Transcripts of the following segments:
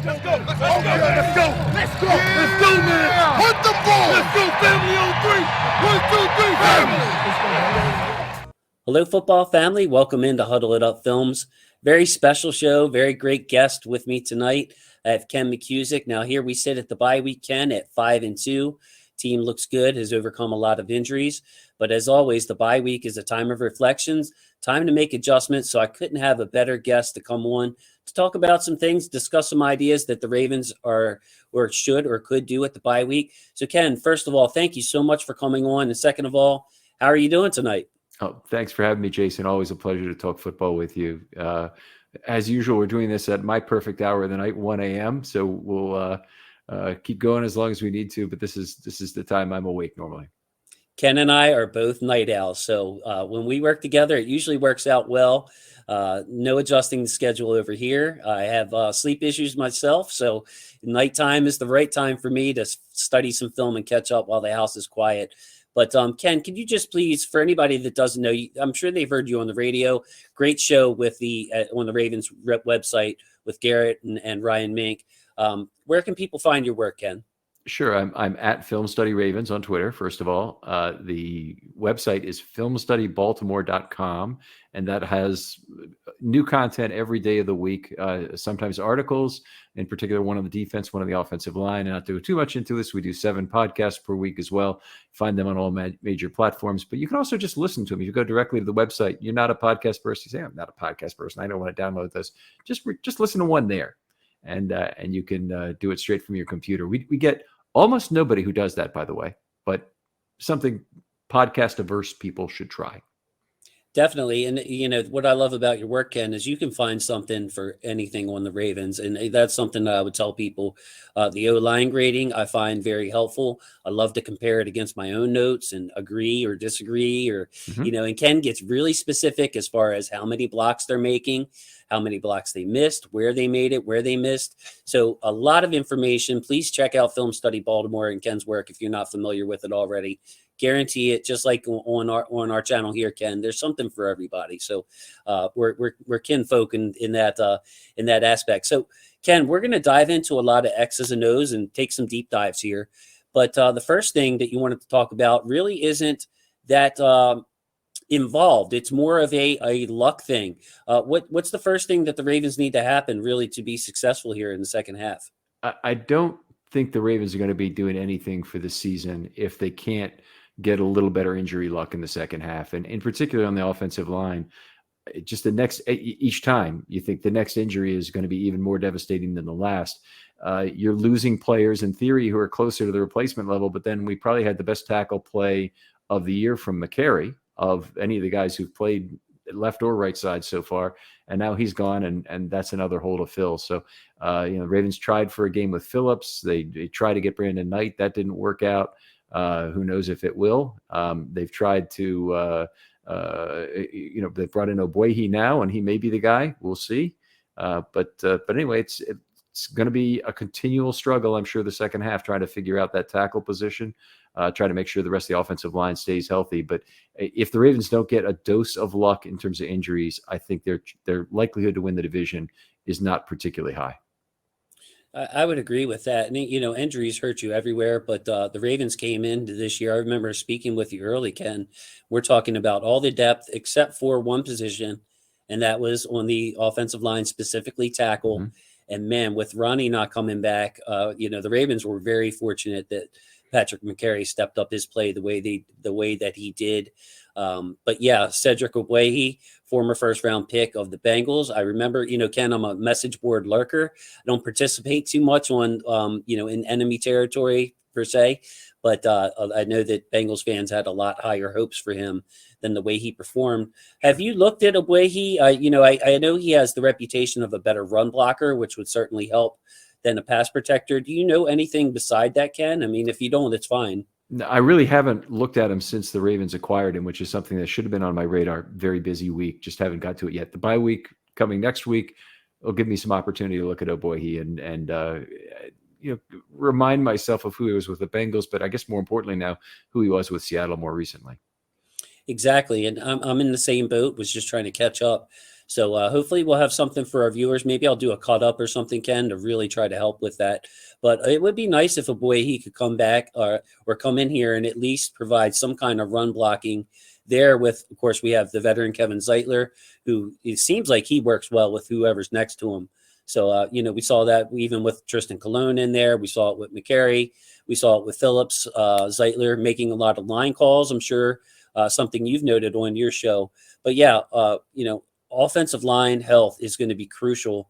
Let's go. Let's go. Let's go. Let's go, man. Hunt the ball. Let's go, family on 3. 1, 2, 3, family. Hello, football family. Welcome into Huddle It Up Films. Very special show. Very great guest with me tonight. I have Ken McKusick. Now, here we sit at the bye week, Ken, at 5-2. Team looks good, has overcome a lot of injuries. But as always, the bye week is a time of reflections, time to make adjustments. So I couldn't have a better guest to come on to talk about some things, discuss some ideas that the Ravens are or should or could do at the bye week. So, Ken, first of all, thank you so much for coming on. And second of all, how are you doing tonight? Oh, thanks for having me, Jason. Always a pleasure to talk football with you. As usual, we're doing this at my perfect hour of the night, 1 a.m. So we'll keep going as long as we need to. But this is the time I'm awake normally. Ken and I are both night owls. So when we work together, it usually works out well. No adjusting the schedule over here. I have sleep issues myself. So nighttime is the right time for me to study some film and catch up while the house is quiet. But Ken, could you just please, for anybody that doesn't know, I'm sure they've heard you on the radio. Great show with on the Ravens website with Garrett and Ryan Mink. Where can people find your work, Ken? Sure. I'm at Film Study Ravens on Twitter, first of all. The website is filmstudybaltimore.com, and that has new content every day of the week, sometimes articles, in particular one on the defense, one on the offensive line. And not to go too much into this, we do 7 podcasts per week as well. Find them on all major platforms. But you can also just listen to them. If you go directly to the website, you're not a podcast person. You say, I'm not a podcast person. I don't want to download this. Just listen to one there. And you can do it straight from your computer. We get almost nobody who does that, by the way, but something podcast-averse people should try. Definitely. And, what I love about your work, Ken, is you can find something for anything on the Ravens. And that's something that I would tell people. The O-line grading, I find very helpful. I love to compare it against my own notes and agree or disagree and Ken gets really specific as far as how many blocks they're making, how many blocks they missed, where they made it, where they missed. So a lot of information. Please check out Film Study Baltimore and Ken's work if you're not familiar with it already. Guarantee it, just like on our channel here, Ken. There's something for everybody. So we're kinfolk in that aspect. So Ken, we're going to dive into a lot of X's and O's and take some deep dives here. But the first thing that you wanted to talk about really isn't that involved. It's more of a luck thing. What's the first thing that the Ravens need to happen really to be successful here in the second half? I don't think the Ravens are going to be doing anything for the season if they can't get a little better injury luck in the second half. And in particular on the offensive line, just each time you think the next injury is going to be even more devastating than the last. You're losing players in theory who are closer to the replacement level, but then we probably had the best tackle play of the year from McKusick of any of the guys who've played left or right side so far. And now he's gone, and that's another hole to fill. So, the Ravens tried for a game with Phillips. They tried to get Brandon Knight. That didn't work out. Who knows if it will? They've tried to, they've brought in Obuehi now, and he may be the guy. We'll see. But anyway, it's going to be a continual struggle, I'm sure, the second half, trying to figure out that tackle position, try to make sure the rest of the offensive line stays healthy. But if the Ravens don't get a dose of luck in terms of injuries, I think their likelihood to win the division is not particularly high. I would agree with that. And, injuries hurt you everywhere, but the Ravens came into this year. I remember speaking with you early, Ken. We're talking about all the depth except for one position, and that was on the offensive line, specifically tackle. Mm-hmm. And, man, with Ronnie not coming back, the Ravens were very fortunate that Patrick McKusick stepped up his play the way that he did. But yeah, Cedric Obuehi, former first-round pick of the Bengals. I remember, Ken, I'm a message board lurker. I don't participate too much on, in enemy territory per se, but I know that Bengals fans had a lot higher hopes for him than the way he performed. Have you looked at Obuehi? I know he has the reputation of a better run blocker, which would certainly help than a pass protector. Do you know anything beside that, Ken? I mean, if you don't, it's fine. No, I really haven't looked at him since the Ravens acquired him, which is something that should have been on my radar. Very busy week. Just haven't got to it yet. The bye week coming next week will give me some opportunity to look at Obuehi and remind myself of who he was with the Bengals, but I guess more importantly now, who he was with Seattle more recently. Exactly. And I'm in the same boat, was just trying to catch up. So hopefully we'll have something for our viewers. Maybe I'll do a cut up or something, Ken, to really try to help with that. But it would be nice if a boy he could come back or come in here and at least provide some kind of run blocking there. With, of course, we have the veteran Kevin Zeitler, who it seems like he works well with whoever's next to him. So, we saw that even with Tristan Colon in there. We saw it with McCary. We saw it with Phillips, Zeitler making a lot of line calls. I'm sure something you've noted on your show. But yeah, offensive line health is going to be crucial.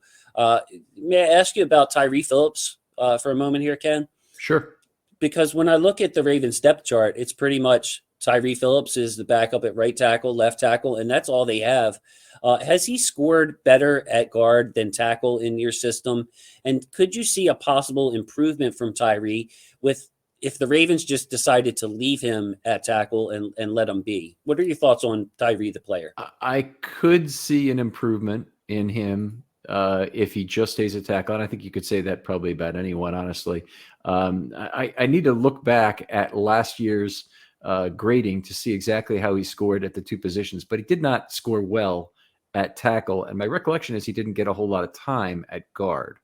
May I ask you about Tyree Phillips for a moment here, Ken? Sure. Because when I look at the Ravens depth chart, it's pretty much Tyree Phillips is the backup at right tackle, left tackle, and that's all they have. Has he scored better at guard than tackle in your system? And could you see a possible improvement from Tyree if the Ravens just decided to leave him at tackle and let him be? What are your thoughts on Tyree, the player? I could see an improvement in him if he just stays at tackle. And I think you could say that probably about anyone, honestly. I need to look back at last year's grading to see exactly how he scored at the two positions, but he did not score well at tackle. And my recollection is he didn't get a whole lot of time at guard.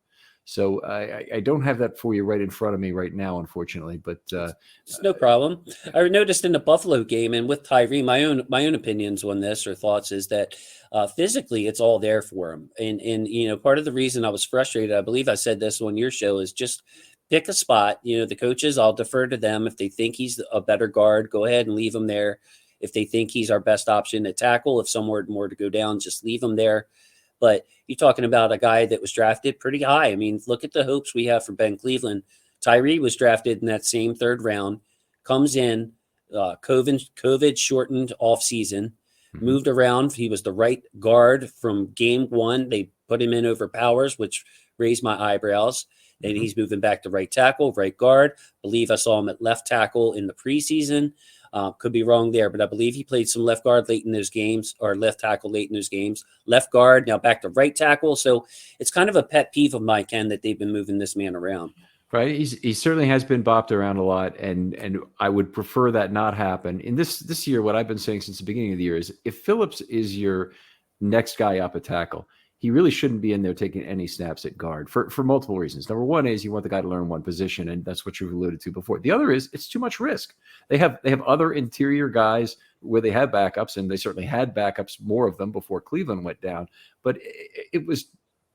So I don't have that for you right in front of me right now, unfortunately. But it's no problem. I noticed in the Buffalo game and with Tyree, my own opinions on this or thoughts is that physically it's all there for him. And part of the reason I was frustrated, I believe I said this on your show, is just pick a spot. The coaches, I'll defer to them. If they think he's a better guard, go ahead and leave him there. If they think he's our best option at tackle, if somewhere more to go down, just leave him there. But you're talking about a guy that was drafted pretty high. I mean, look at the hopes we have for Ben Cleveland. Tyree was drafted in that same third round, comes in, COVID shortened off season, moved around. He was the right guard from game one. They put him in over Powers, which raised my eyebrows. Then he's moving back to right tackle, right guard. I believe I saw him at left tackle in the preseason. Could be wrong there, but I believe he played some left guard late in those games, or left tackle late in those games. Left guard, now back to right tackle. So it's kind of a pet peeve of mine, Ken, that they've been moving this man around. Right, he certainly has been bopped around a lot, and I would prefer that not happen. In this year, what I've been saying since the beginning of the year is, if Phillips is your next guy up at tackle, he really shouldn't be in there taking any snaps at guard for multiple reasons. Number one is you want the guy to learn one position, and that's what you've alluded to before. The other is it's too much risk. They have other interior guys where they have backups, and they certainly had backups, more of them before Cleveland went down. But it was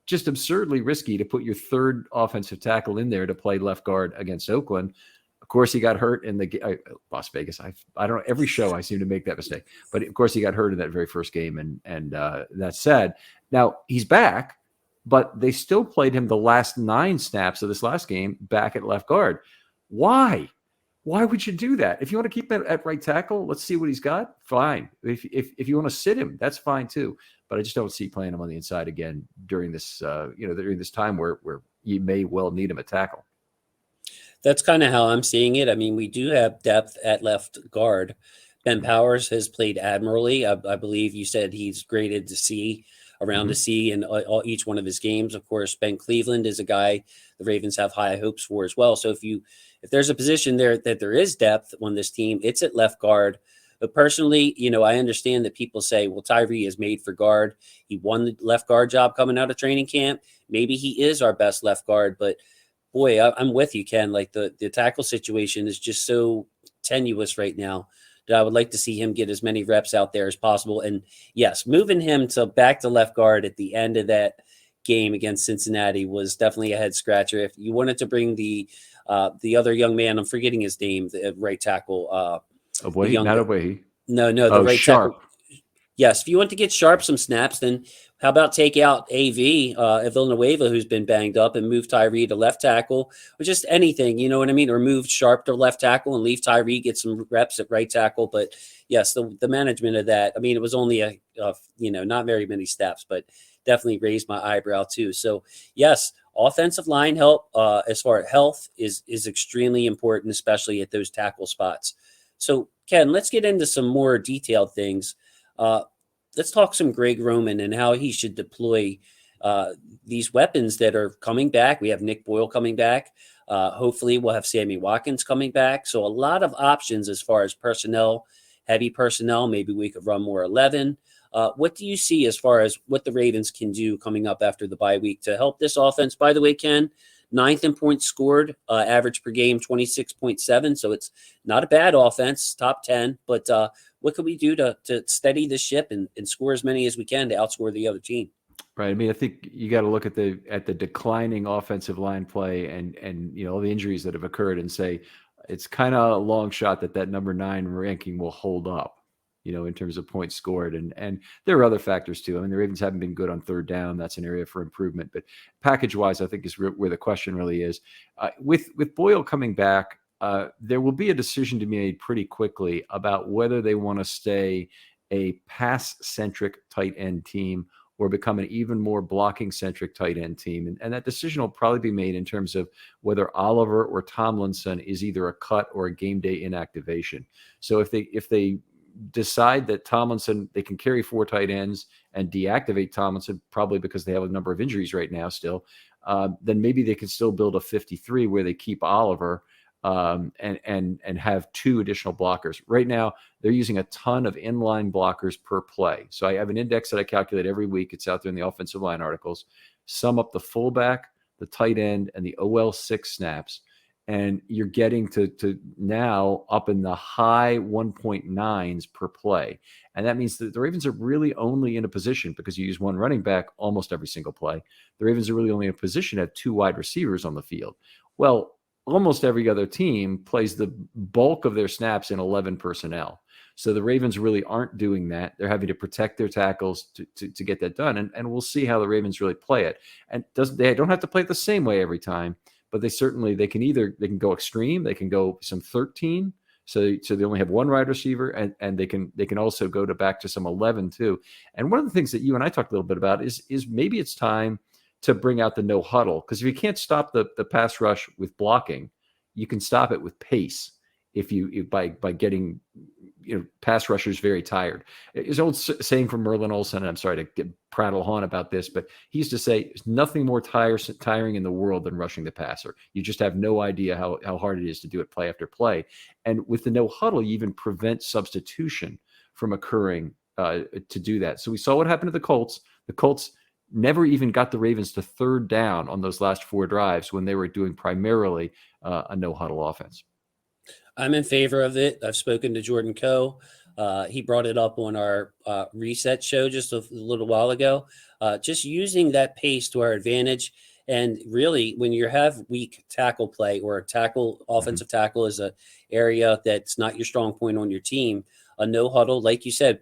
just absurdly risky to put your third offensive tackle in there to play left guard against Oakland. Of course, he got hurt in the Las Vegas. I don't know. Every show I seem to make that mistake, but of course he got hurt in that very first game, and that's sad. Now he's back, but they still played him the last 9 snaps of this last game back at left guard. Why? Why would you do that? If you want to keep him at right tackle, let's see what he's got. Fine. If you want to sit him, that's fine too. But I just don't see playing him on the inside again during this during this time where you may well need him at tackle. That's kind of how I'm seeing it. I mean, we do have depth at left guard. Ben Powers has played admirably. I believe you said he's graded to C, around a C in each one of his games. Of course, Ben Cleveland is a guy the Ravens have high hopes for as well. So if there's a position there that there is depth on this team, it's at left guard. But personally, I understand that people say, well, Tyree is made for guard. He won the left guard job coming out of training camp. Maybe he is our best left guard, but boy, I'm with you, Ken. Like the tackle situation is just so tenuous right now that I would like to see him get as many reps out there as possible. And yes, moving him back to left guard at the end of that game against Cincinnati was definitely a head scratcher. If you wanted to bring the other young man, I'm forgetting his name, the right tackle. Not Away. No, the right Sharp. tackle. Yes, if you want to get Sharp some snaps, then how about take out AV Villanueva, who's been banged up, and move Tyree to left tackle, or just anything, you know what I mean? Or move Sharp to left tackle and leave Tyree, get some reps at right tackle. But yes, the management of that, I mean, it was only not very many steps, but definitely raised my eyebrow too. So yes, offensive line help as far as health is extremely important, especially at those tackle spots. So Ken, let's get into some more detailed things. Let's talk some Greg Roman and how he should deploy these weapons that are coming back. We have Nick Boyle coming back. Hopefully we'll have Sammy Watkins coming back. So a lot of options as far as personnel, heavy personnel. Maybe we could run more 11. What do you see as far as what the Ravens can do coming up after the bye week to help this offense? By the way, Ken, 9th in points scored, average per game 26.7. So it's not a bad offense, top 10. But what can we do to steady the ship and score as many as we can to outscore the other team? Right. I mean, I think you got to look at the declining offensive line play and all the injuries that have occurred and say it's kind of a long shot that number 9 ranking will hold up, in terms of points scored. And there are other factors too. I mean, the Ravens haven't been good on third down. That's an area for improvement. But package wise, I think is where the question really is. With Boyle coming back, there will be a decision to be made pretty quickly about whether they want to stay a pass-centric tight end team or become an even more blocking-centric tight end team. And that decision will probably be made in terms of whether Oliver or Tomlinson is either a cut or a game day inactivation. So if they decide that Tomlinson, they can carry 4 tight ends and deactivate Tomlinson, probably because they have a number of injuries right now still, then maybe they can still build a 53 where they keep Oliver and have 2 additional blockers. Right now, they're using a ton of inline blockers per play. So I have an index that I calculate every week. It's out there in the offensive line articles. Sum up the fullback, the tight end, and the OL6 snaps. And you're getting to now up in the high 1.9s per play. And that means that the Ravens are really only in a position, because you use 1 running back almost every single play, the Ravens are really only in a position to have 2 wide receivers on the field. Well, almost every other team plays the bulk of their snaps in 11 personnel. So the Ravens really aren't doing that. They're having to protect their tackles to get that done. And we'll see how the Ravens really play it. And they don't have to play it the same way every time, but they can go extreme. They can go some 13. So they only have 1 wide receiver, and they can also go back to some 11 too. And one of the things that you and I talked a little bit about is maybe it's time to bring out the no huddle. Because if you can't stop the pass rush with blocking, you can stop it with pace. By getting pass rushers very tired. There's an old saying from Merlin Olsen, and I'm sorry to prattle on about this, but he used to say, there's nothing more tiring in the world than rushing the passer. You just have no idea how hard it is to do it play after play. And with the no huddle, you even prevent substitution from occurring to do that. So we saw what happened to the Colts. The Colts never even got the Ravens to third down on those last 4 drives when they were doing primarily a no huddle offense. I'm in favor of it. I've spoken to Jordan Coe. He brought it up on our reset show just a little while ago. Just using that pace to our advantage. And really, when you have weak tackle play or offensive tackle is an area that's not your strong point on your team, a no huddle, like you said,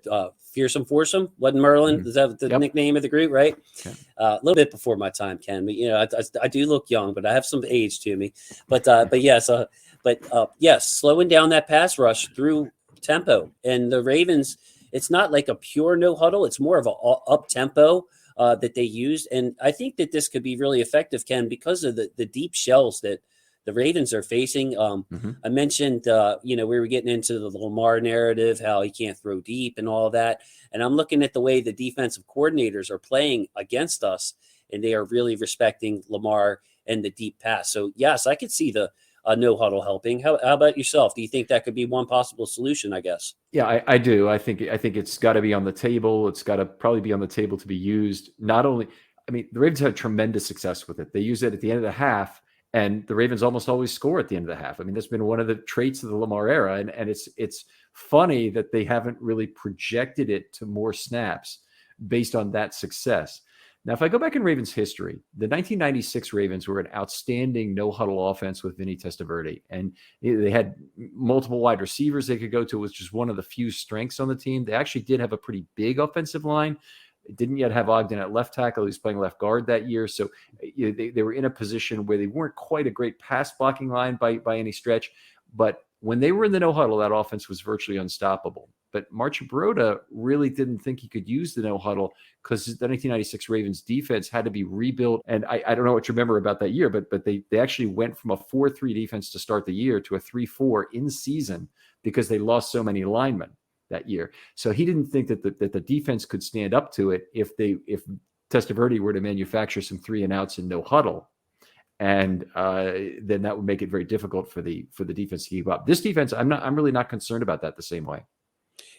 fearsome foursome, wasn't Merlin? Is that the nickname of the group, right? Okay. A little bit before my time, Ken. But I do look young, but I have some age to me. But yes, slowing down that pass rush through tempo. And the Ravens, it's not like a pure no huddle; it's more of a up tempo that they used. And I think that this could be really effective, Ken, because of the deep shells that the Ravens are facing. I mentioned, we were getting into the Lamar narrative, how he can't throw deep and all that. And I'm looking at the way the defensive coordinators are playing against us, and they are really respecting Lamar and the deep pass. So, yes, I could see the no huddle helping. How about yourself? Do you think that could be one possible solution, I guess? Yeah, I do. I think it's got to be on the table. It's got to probably be on the table to be used. Not only, the Ravens had tremendous success with it. They use it at the end of the half, and the Ravens almost always score at the end of the half. That's been one of the traits of the Lamar era. And it's funny that they haven't really projected it to more snaps based on that success. Now, if I go back in Ravens history, the 1996 Ravens were an outstanding no-huddle offense with Vinny Testaverde. And they had multiple wide receivers they could go to, which is one of the few strengths on the team. They actually did have a pretty big offensive line. They didn't yet have Ogden at left tackle. He was playing left guard that year. So they were in a position where they weren't quite a great pass-blocking line by any stretch. But when they were in the no-huddle, that offense was virtually unstoppable. But Marchibroda really didn't think he could use the no-huddle because the 1996 Ravens defense had to be rebuilt. And I don't know what you remember about that year, but they actually went from a 4-3 defense to start the year to a 3-4 in season because they lost so many linemen that year. So he didn't think that the defense could stand up to it if Testaverde were to manufacture some 3-and-outs and no huddle. And then that would make it very difficult for the defense to keep up. This defense, I'm really not concerned about that the same way.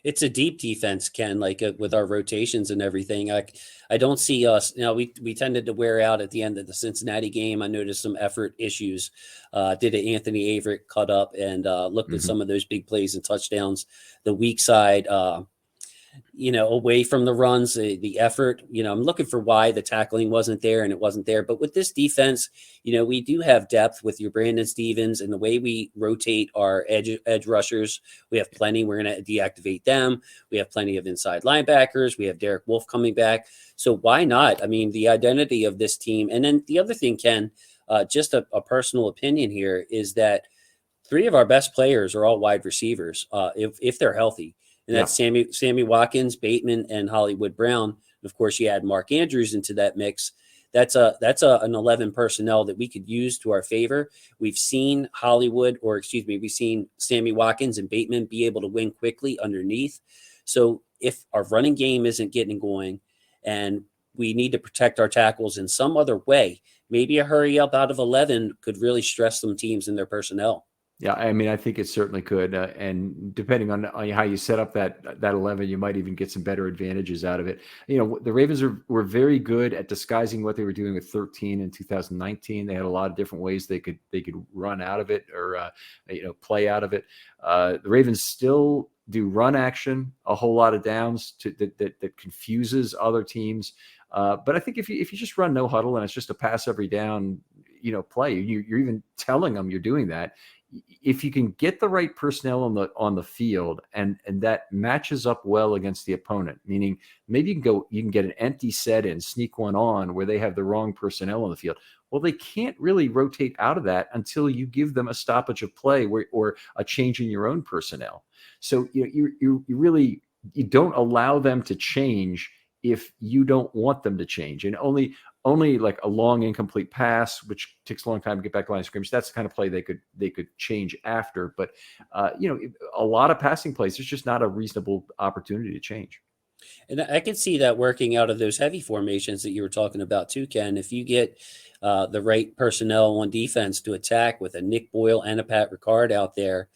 It's a deep defense, Ken, like with our rotations and everything. I don't see us, we tended to wear out at the end of the Cincinnati game. I noticed some effort issues. Did an Anthony Averett cut up and looked at some of those big plays and touchdowns. The weak side, away from the runs, the effort, I'm looking for why the tackling wasn't there, and it wasn't there. But with this defense, we do have depth with your Brandon Stevens and the way we rotate our edge rushers. We have plenty. We're going to deactivate them. We have plenty of inside linebackers. We have Derek Wolfe coming back. So why not? I mean, the identity of this team. And then the other thing, Ken, just a personal opinion here, is that 3 of our best players are all wide receivers, if they're healthy. And that's Sammy Watkins, Bateman, and Hollywood Brown. And of course, you add Mark Andrews into that mix. That's an 11 personnel that we could use to our favor. We've seen we've seen Sammy Watkins and Bateman be able to win quickly underneath. So if our running game isn't getting going and we need to protect our tackles in some other way, maybe a hurry up out of 11 could really stress some teams in their personnel. Yeah, I mean, I think it certainly could, and depending on how you set up that 11, you might even get some better advantages out of it. The Ravens were very good at disguising what they were doing with 13 in 2019. They had a lot of different ways they could run out of it or play out of it. The Ravens still do run action, a whole lot of downs that confuses other teams. But I think if you just run no huddle and it's just a pass every down, play, you're even telling them you're doing that. If you can get the right personnel on the field and that matches up well against the opponent, meaning maybe you can get an empty set and sneak one on where they have the wrong personnel on the field. Well, they can't really rotate out of that until you give them a stoppage of play or a change in your own personnel. So you really don't allow them to change if you don't want them to change, and only like a long incomplete pass, which takes a long time to get back to line of scrimmage. That's the kind of play they could change after. But a lot of passing plays, there's just not a reasonable opportunity to change. And I could see that working out of those heavy formations that you were talking about too, Ken. If you get the right personnel on defense to attack with a Nick Boyle and a Pat Ricard out there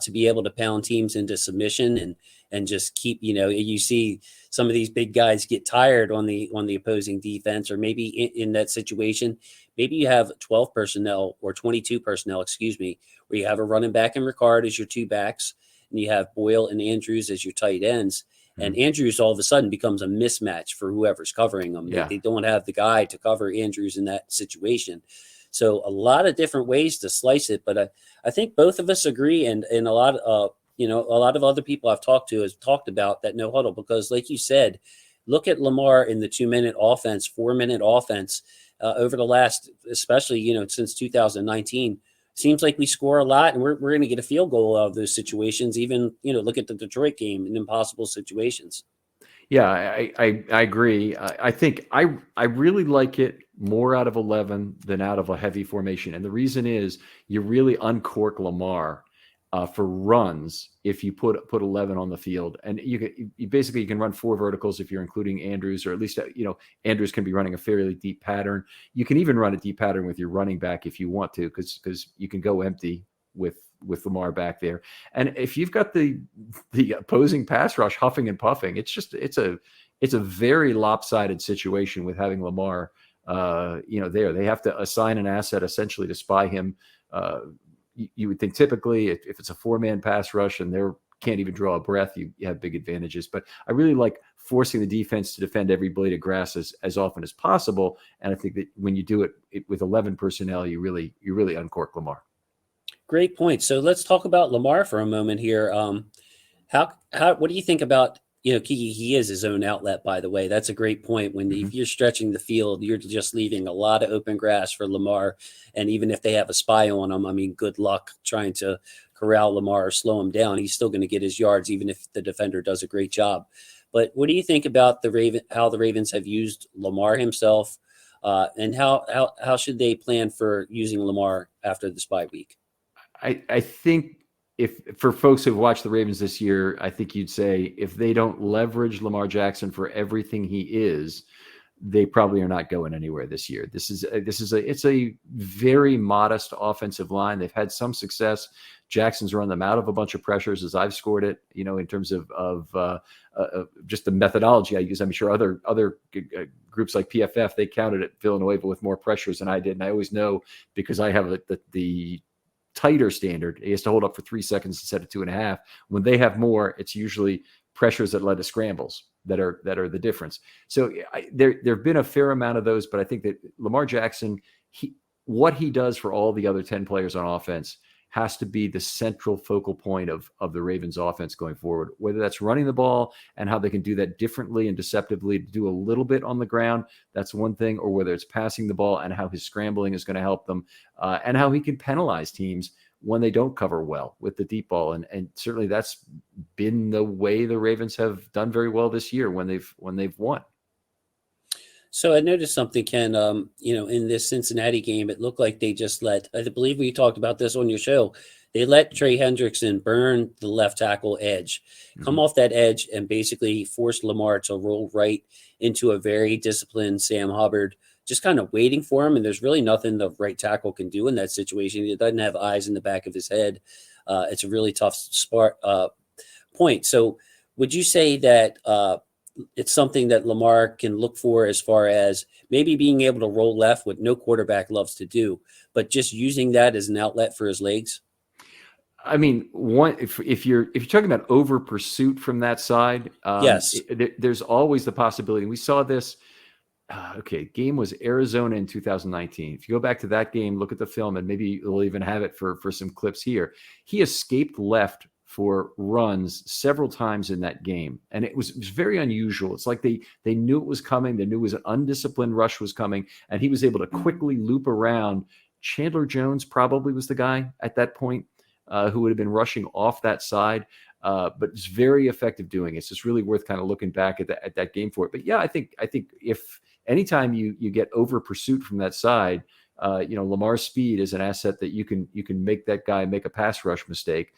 to be able to pound teams into submission and just keep, you see some of these big guys get tired on the opposing defense, or maybe in that situation, maybe you have 12 personnel or 22 personnel, where you have a running back and Ricard as your 2 backs, and you have Boyle and Andrews as your tight ends. And Andrews all of a sudden becomes a mismatch for whoever's covering them. Yeah. They don't have the guy to cover Andrews in that situation. So a lot of different ways to slice it. But I think both of us agree, and a lot of other people I've talked to has talked about that no huddle, because like you said, look at Lamar in the 2-minute offense, 4-minute offense over the last, especially, since 2019. Seems like we score a lot, and we're going to get a field goal out of those situations. Even, look at the Detroit game in impossible situations. Yeah, I agree. I think I really like it more out of 11 than out of a heavy formation. And the reason is you really uncork Lamar for runs if you put 11 on the field. And you basically can run 4 verticals if you're including Andrews, or at least, Andrews can be running a fairly deep pattern. You can even run a deep pattern with your running back if you want to, because you can go empty with Lamar back there. And if you've got the opposing pass rush huffing and puffing, it's a very lopsided situation with having Lamar there. They have to assign an asset essentially to spy him. You would think typically if it's a 4-man pass rush and they can't even draw a breath, you have big advantages. But I really like forcing the defense to defend every blade of grass as often as possible. And I think that when you do it with 11 personnel, you really uncork Lamar. Great point. So let's talk about Lamar for a moment here. What do you think about, he is his own outlet, by the way. That's a great point. If you're stretching the field, you're just leaving a lot of open grass for Lamar. And even if they have a spy on him, I mean, good luck trying to corral Lamar or slow him down. He's still going to get his yards, even if the defender does a great job. But what do you think about how the Ravens have used Lamar himself, and how should they plan for using Lamar after this bye week? I think if for folks who've watched the Ravens this year, I think you'd say if they don't leverage Lamar Jackson for everything he is, they probably are not going anywhere this year. It's a very modest offensive line. They've had some success. Jackson's run them out of a bunch of pressures as I've scored it, in terms of just the methodology I use. I'm sure other groups like PFF, they counted at Villanueva with more pressures than I did. And I always know, because I have the tighter standard, he has to hold up for 3 seconds instead of 2.5. When they have more, it's usually pressures that led to scrambles that are the difference. So there have been a fair amount of those, but I think that Lamar Jackson, what he does for all the other 10 players on offense has to be the central focal point of the Ravens offense going forward, whether that's running the ball and how they can do that differently and deceptively to do a little bit on the ground. That's one thing, or whether it's passing the ball and how his scrambling is going to help them, and how he can penalize teams when they don't cover well with the deep ball. And certainly that's been the way the Ravens have done very well this year when they've won. So I noticed something, Ken, in this Cincinnati game, it looked like they just I believe we talked about this on your show. They let Trey Hendrickson burn the left tackle edge, come off that edge, and basically force Lamar to roll right into a very disciplined Sam Hubbard, just kind of waiting for him. And there's really nothing the right tackle can do in that situation. He doesn't have eyes in the back of his head. It's a really tough point. So would you say that it's something that Lamar can look for as far as maybe being able to roll left, what no quarterback loves to do, but just using that as an outlet for his legs? I mean, if you're talking about over pursuit from that side, yes, there's always the possibility. We saw this. Game was Arizona in 2019. If you go back to that game, look at the film, and maybe we'll even have it for some clips here. He escaped left for runs several times in that game, and it was very unusual. It's like they knew it was coming. They knew it was an undisciplined rush was coming, and he was able to quickly loop around. Chandler Jones probably was the guy at that point who would have been rushing off that side, but it's very effective doing it. So it's really worth kind of looking back at that game for it. But yeah, I think if anytime you get over pursuit from that side, Lamar's speed is an asset that you can make that guy make a pass rush mistake.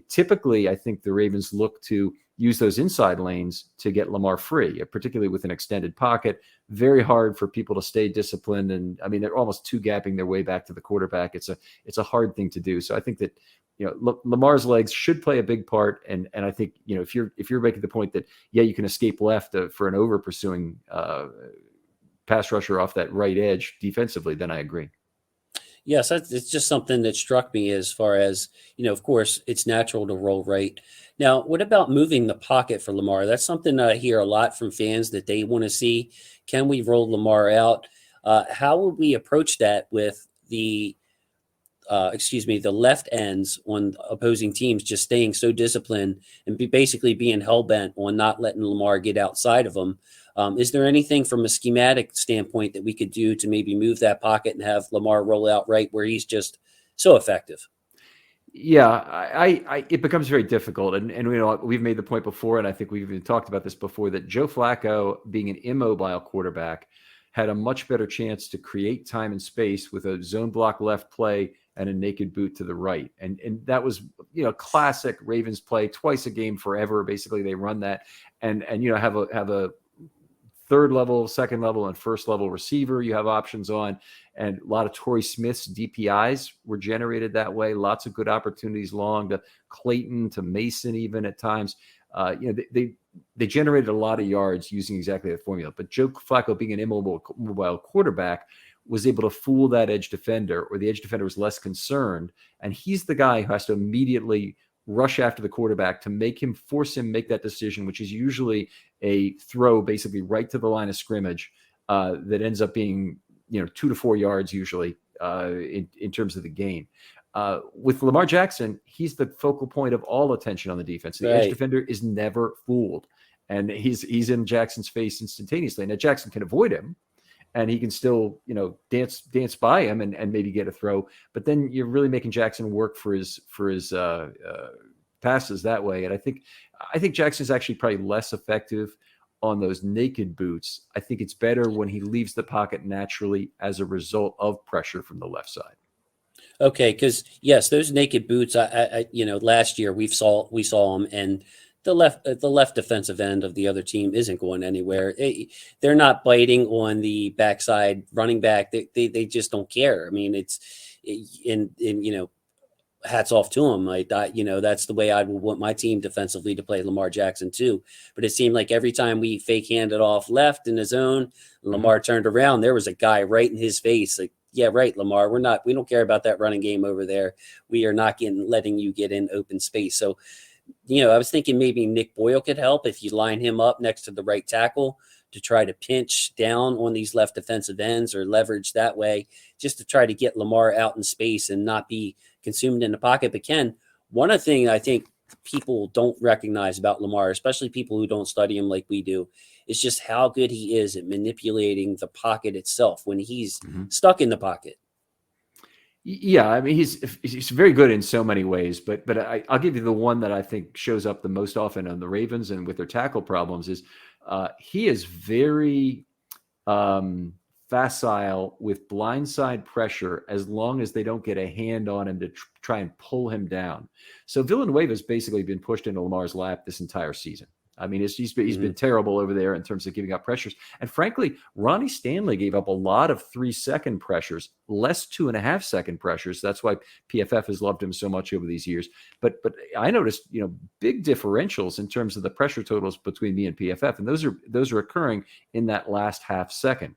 Typically, I think the Ravens look to use those inside lanes to get Lamar free, particularly with an extended pocket. Very hard for people to stay disciplined, and I mean they're almost two gapping their way back to the quarterback. It's a hard thing to do. So I think that Lamar's legs should play a big part, and I think if you're making the point that you can escape left for an over pursuing pass rusher off that right edge defensively, then I agree. Yes, it's just something that struck me as far as, of course, it's natural to roll right. Now, what about moving the pocket for Lamar? That's something that I hear a lot from fans that they want to see. Can we roll Lamar out? How would we approach that with the left ends on opposing teams just staying so disciplined and basically being hell-bent on not letting Lamar get outside of them? Is there anything from a schematic standpoint that we could do to maybe move that pocket and have Lamar roll out right where he's just so effective? Yeah, it becomes very difficult. And we've made the point before, and I think we've even talked about this before, that Joe Flacco, being an immobile quarterback, had a much better chance to create time and space with a zone block left play and a naked boot to the right. And that was, classic Ravens play, twice a game forever. Basically, they run that and have a third level, second level, and first level receiver you have options on. And a lot of Torrey Smith's DPIs were generated that way. Lots of good opportunities long to Clayton, to Mason, even at times. They generated a lot of yards using exactly that formula. But Joe Flacco, being an immobile quarterback, was able to fool that edge defender, or the edge defender was less concerned. And he's the guy who has to immediately rush after the quarterback to force him make that decision, which is usually a throw basically right to the line of scrimmage that ends up being 2 to 4 yards usually in terms of the gain. With Lamar Jackson, he's the focal point of all attention on the defense. The edge defender is never fooled, and he's in Jackson's face instantaneously. Now Jackson can avoid him, and he can still, dance by him and maybe get a throw. But then you're really making Jackson work for his passes that way. And I think Jackson's actually probably less effective on those naked boots. I think it's better when he leaves the pocket naturally as a result of pressure from the left side. Okay, because yes, those naked boots. I last year we saw them, and the left defensive end of the other team isn't going anywhere. They're not biting on the backside running back. They just don't care. I mean, it's in hats off to him. Like that, that's the way I would want my team defensively to play Lamar Jackson too. But it seemed like every time we fake handed off left in the zone, Lamar turned around, there was a guy right in his face. Like, yeah, right, Lamar. We don't care about that running game over there. We are not letting you get in open space. So, I was thinking maybe Nick Boyle could help if you line him up next to the right tackle to try to pinch down on these left defensive ends or leverage that way, just to try to get Lamar out in space and not be consumed in the pocket. But Ken, one of the things I think people don't recognize about Lamar, especially people who don't study him like we do, is just how good he is at manipulating the pocket itself when he's stuck in the pocket. Yeah, I mean, he's very good in so many ways, but I'll give you the one that I think shows up the most often on the Ravens and with their tackle problems is he is very facile with blindside pressure as long as they don't get a hand on him to try and pull him down. So Villanueva has basically been pushed into Lamar's lap this entire season. I mean, he's been terrible over there in terms of giving up pressures. And frankly, Ronnie Stanley gave up a lot of 3-second pressures, less 2.5-second pressures. That's why PFF has loved him so much over these years. But I noticed, big differentials in terms of the pressure totals between me and PFF. And those are occurring in that last half second.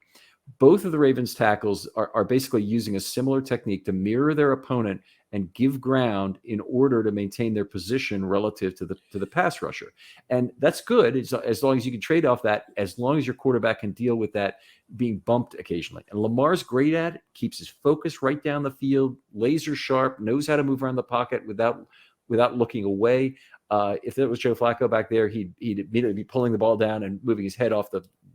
Both of the Ravens tackles are basically using a similar technique to mirror their opponent and give ground in order to maintain their position relative to the pass rusher. And that's good as long as you can trade off that, as long as your quarterback can deal with that being bumped occasionally. And Lamar's great at it, keeps his focus right down the field, laser sharp, knows how to move around the pocket without looking away. If it was Joe Flacco back there, he'd immediately be pulling the ball down and moving his head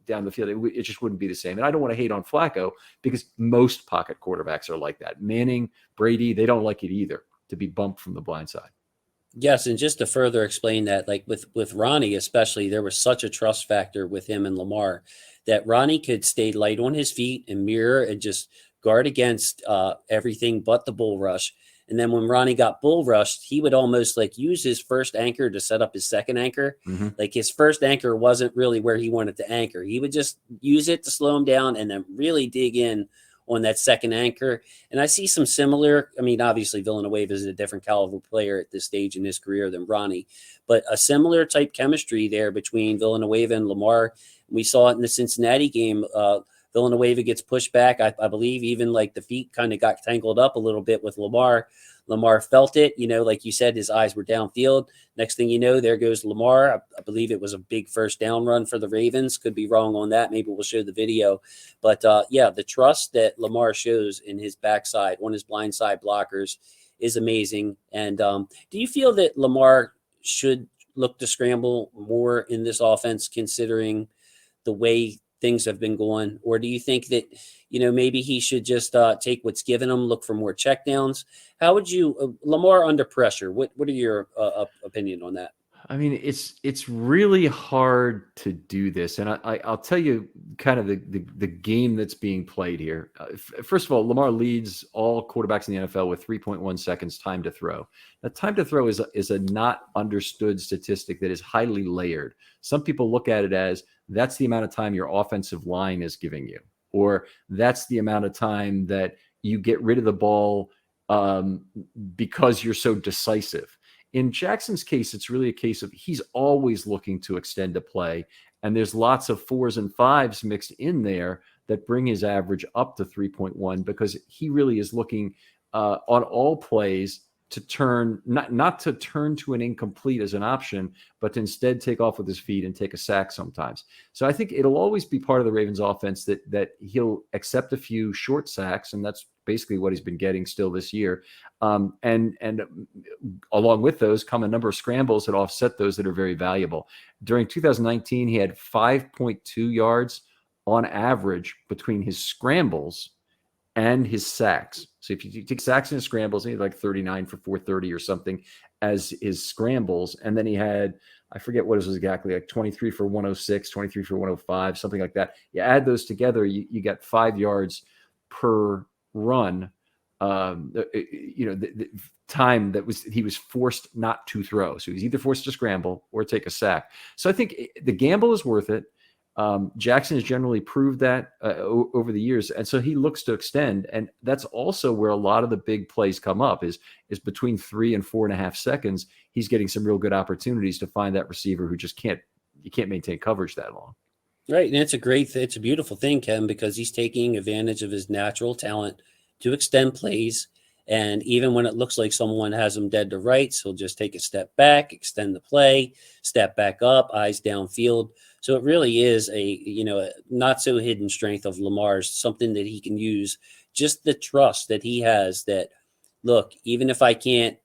down the field. It just wouldn't be the same. And I don't want to hate on Flacco because most pocket quarterbacks are like that. Manning, Brady, they don't like it either to be bumped from the blind side. Yes, and just to further explain that, like with Ronnie especially, there was such a trust factor with him and Lamar that Ronnie could stay light on his feet and mirror and just guard against everything but the bull rush. And then when Ronnie got bull rushed, he would almost like use his first anchor to set up his second anchor. Like his first anchor wasn't really where he wanted to anchor. He would just use it to slow him down and then really dig in on that second anchor. And I see some similar, I mean, obviously Villanueva is a different caliber player at this stage in his career than Ronnie, but a similar type chemistry there between Villanueva and Lamar. We saw it in the Cincinnati game. Villanueva gets pushed back. I believe even like the feet kind of got tangled up a little bit with Lamar. Lamar felt it, like you said, his eyes were downfield. Next thing you know, there goes Lamar. I believe it was a big first down run for the Ravens. Could be wrong on that. Maybe we'll show the video. But the trust that Lamar shows in his backside, on his blindside blockers is amazing. And do you feel that Lamar should look to scramble more in this offense considering the way things have been going? Or do you think that, maybe he should just take what's given him, look for more checkdowns? How would you, Lamar under pressure, what are your opinion on that? I mean, it's really hard to do this. And I'll tell you kind of the game that's being played here. First of all, Lamar leads all quarterbacks in the NFL with 3.1 seconds time to throw. Now, time to throw is a not understood statistic that is highly layered. Some people look at it as that's the amount of time your offensive line is giving you, or that's the amount of time that you get rid of the ball because you're so decisive. In Jackson's case, it's really a case of he's always looking to extend a play, and there's lots of 4s and 5s mixed in there that bring his average up to 3.1 because he really is looking on all plays to turn, not to turn to an incomplete as an option, but to instead take off with his feet and take a sack sometimes. So I think it'll always be part of the Ravens offense that he'll accept a few short sacks, and that's basically what he's been getting still this year. And along with those come a number of scrambles that offset those that are very valuable. During 2019, he had 5.2 yards on average between his scrambles and his sacks. So if you take sacks and scrambles, he had like 39 for 430 or something as his scrambles. And then he had, I forget what it was exactly, like 23 for 106, 23 for 105, something like that. You add those together, you get 5 yards per run the time that he was forced not to throw. So he was either forced to scramble or take a sack. So I think the gamble is worth it. Jackson has generally proved that over the years, and so he looks to extend, and that's also where a lot of the big plays come up is between 3 and 4.5 seconds. He's getting some real good opportunities to find that receiver who just can't maintain coverage that long. Right, and it's a beautiful thing, Ken, because he's taking advantage of his natural talent to extend plays. And even when it looks like someone has him dead to rights, he'll just take a step back, extend the play, step back up, eyes downfield. So it really is a not so hidden strength of Lamar's, something that he can use, just the trust that he has that, look, even if I can't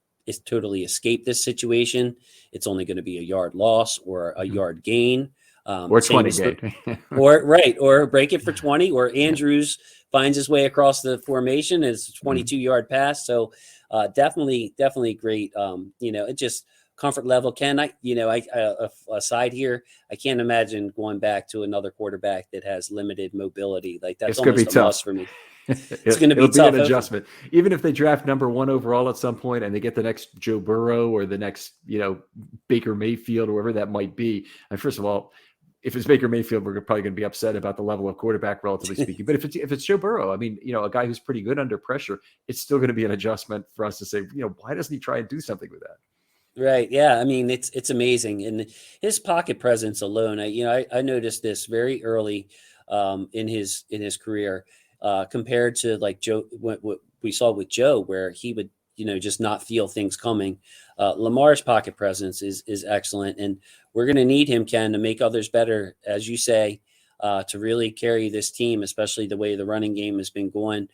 totally escape this situation, it's only going to be a yard loss or a yard gain. Or 20 gain. or break it for 20, or Andrews finds his way across the formation. It's a 22-yard pass. So definitely great. It just comfort level. Ken, aside here, I can't imagine going back to another quarterback that has limited mobility. Like that's almost a must for me. It's going to be tough. An adjustment. Even if they draft number 1 overall at some point and they get the next Joe Burrow or the next, Baker Mayfield or whoever that might be. And first of all, if it's Baker Mayfield, we're probably going to be upset about the level of quarterback, relatively speaking. But if it's Joe Burrow, I mean, a guy who's pretty good under pressure, it's still going to be an adjustment for us to say, why doesn't he try and do something with that? Right. Yeah. I mean, it's amazing. And his pocket presence alone, I noticed this very early in his career compared to like Joe, what we saw with Joe, where he would, just not feel things coming. Lamar's pocket presence is excellent. And we're going to need him, Ken, to make others better, as you say, to really carry this team, especially the way the running game has been going.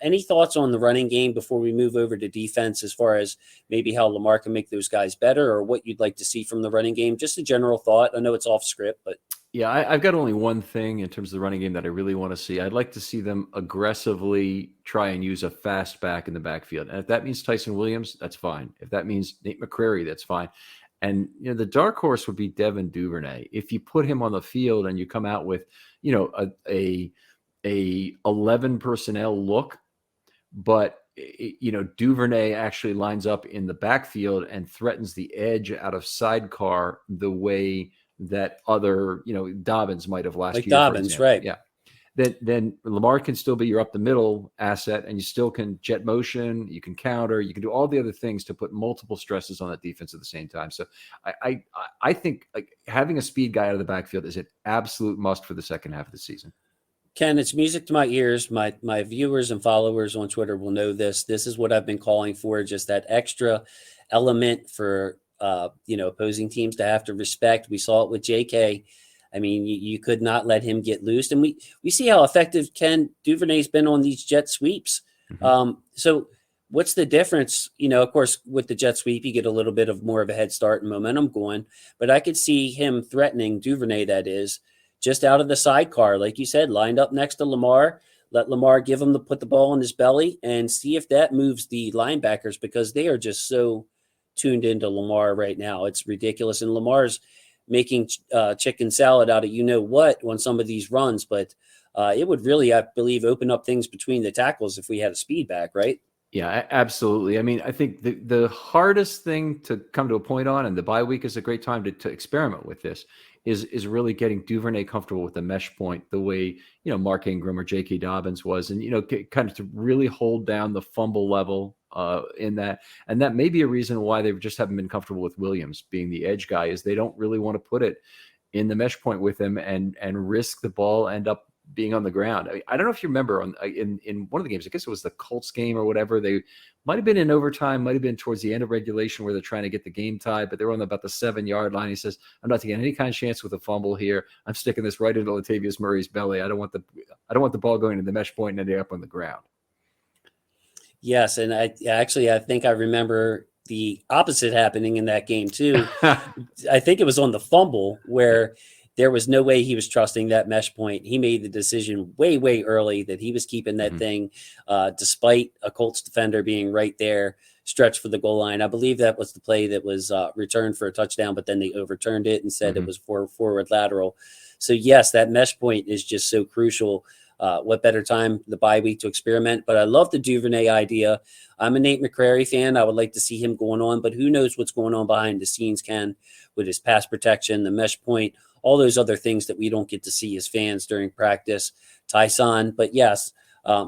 Any thoughts on the running game before we move over to defense, as far as maybe how Lamar can make those guys better, or what you'd like to see from the running game? Just a general thought. I know it's off script, but. Yeah, I've got only one thing in terms of the running game that I really want to see. I'd like to see them aggressively try and use a fast back in the backfield. And if that means Tyson Williams, that's fine. If that means Nate McCrary, that's fine. And, the dark horse would be Devin Duvernay. If you put him on the field and you come out with, a 11 personnel look, but, Duvernay actually lines up in the backfield and threatens the edge out of sidecar the way that other, Dobbins might have last year. Dobbins, right? Yeah. Then Lamar can still be your up the middle asset, and you still can jet motion, you can counter, you can do all the other things to put multiple stresses on that defense at the same time. So I think like having a speed guy out of the backfield is an absolute must for the second half of the season. Ken, it's music to my ears. My viewers and followers on Twitter will know this. This is what I've been calling for, just that extra element for opposing teams to have to respect. We saw it with JK. I mean, you could not let him get loose. And we see how effective Ken Duvernay's been on these jet sweeps. Mm-hmm. So what's the difference? Of course, with the jet sweep, you get a little bit of more of a head start and momentum going. But I could see him threatening Duvernay, that is, just out of the sidecar, like you said, lined up next to Lamar. Let Lamar put the ball in his belly and see if that moves the linebackers, because they are just so tuned into Lamar right now. It's ridiculous. And Lamar's making chicken salad out of what on some of these runs, but it would really, I believe, open up things between the tackles if we had a speed back, right? Yeah, absolutely. I mean, I think the hardest thing to come to a point on, and the bye week is a great time to experiment with this, is really getting Duvernay comfortable with the mesh point the way, Mark Ingram or J.K. Dobbins was, and, kind of to really hold down the fumble level in that. And that may be a reason why they just haven't been comfortable with Williams being the edge guy, is they don't really want to put it in the mesh point with him and risk the ball end up being on the ground. I don't know if you remember in one of the games, I guess it was the Colts game or whatever, they might have been in overtime, might have been towards the end of regulation where they're trying to get the game tied, but they're on about the 7-yard line. He says, I'm not taking any kind of chance with a fumble here. I'm sticking this right into Latavius Murray's belly. I don't want the ball going to the mesh point and ending up on the ground. Yes. And I think I remember the opposite happening in that game too. I think it was on the fumble where there was no way he was trusting that mesh point. He made the decision way, way early that he was keeping that thing, despite a Colts defender being right there, stretched for the goal line. I believe that was the play that was returned for a touchdown, but then they overturned it and said it was forward lateral. So yes, that mesh point is just so crucial. what better time, the bye week, to experiment. But I love the Duvernay idea. I'm a Nate McCrary fan. I would like to see him going on, but who knows what's going on behind the scenes, Ken, with his pass protection, the mesh point, all those other things that we don't get to see as fans during practice. Tyson, but yes,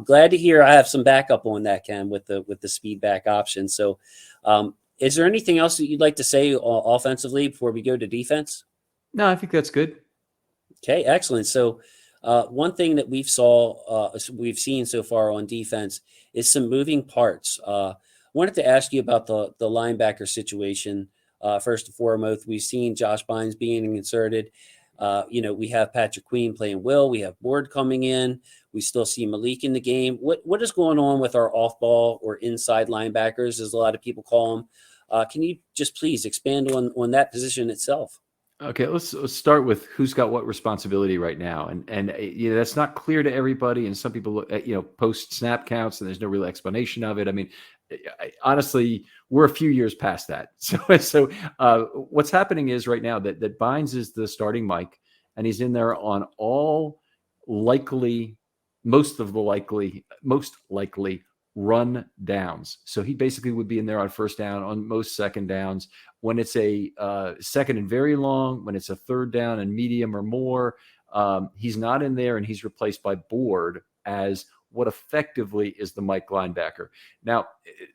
glad to hear I have some backup on that, Ken, with the speed back option. So is there anything else that you'd like to say offensively before we go to defense? No, I think that's good. Okay, excellent. So one thing that we've seen so far on defense is some moving parts. Wanted to ask you about the linebacker situation. First and foremost, we've seen Josh Bynes being inserted. We have Patrick Queen playing Will. We have Board coming in. We still see Malik in the game. What is going on with our off-ball or inside linebackers, as a lot of people call them? Can you just please expand on that position itself? Okay, let's start with who's got what responsibility right now, and that's not clear to everybody. And some people look at, post snap counts, and there's no real explanation of it. I mean, honestly, we're a few years past that. So what's happening is right now that Bynes is the starting Mike, and he's in there on all most likely run downs. So he basically would be in there on first down, on most second downs. When it's a second and very long, when it's a third down and medium or more, he's not in there, and he's replaced by Board as what effectively is the Mike linebacker. Now,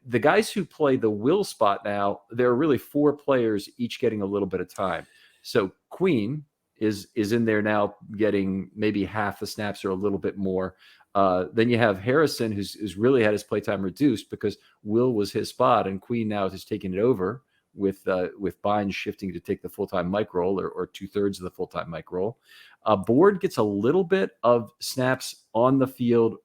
the guys who play the Will spot now, there are really 4 players, each getting a little bit of time. So Queen is in there now, getting maybe half the snaps or a little bit more. Then you have Harrison, who's really had his playtime reduced because Will was his spot, and Queen now is taking it over with Bynes shifting to take the full-time Mike role, or 2/3 of the full-time Mike role. Board gets a little bit of snaps on the field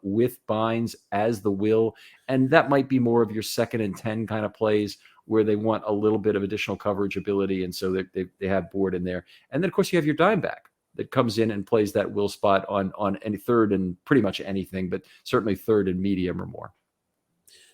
with Bynes as the Will, and that might be more of your 2nd and 10 kind of plays where they want a little bit of additional coverage ability, and so they have Board in there. And then, of course, you have your dime back that comes in and plays that Will spot on any third and pretty much anything, but certainly third and medium or more.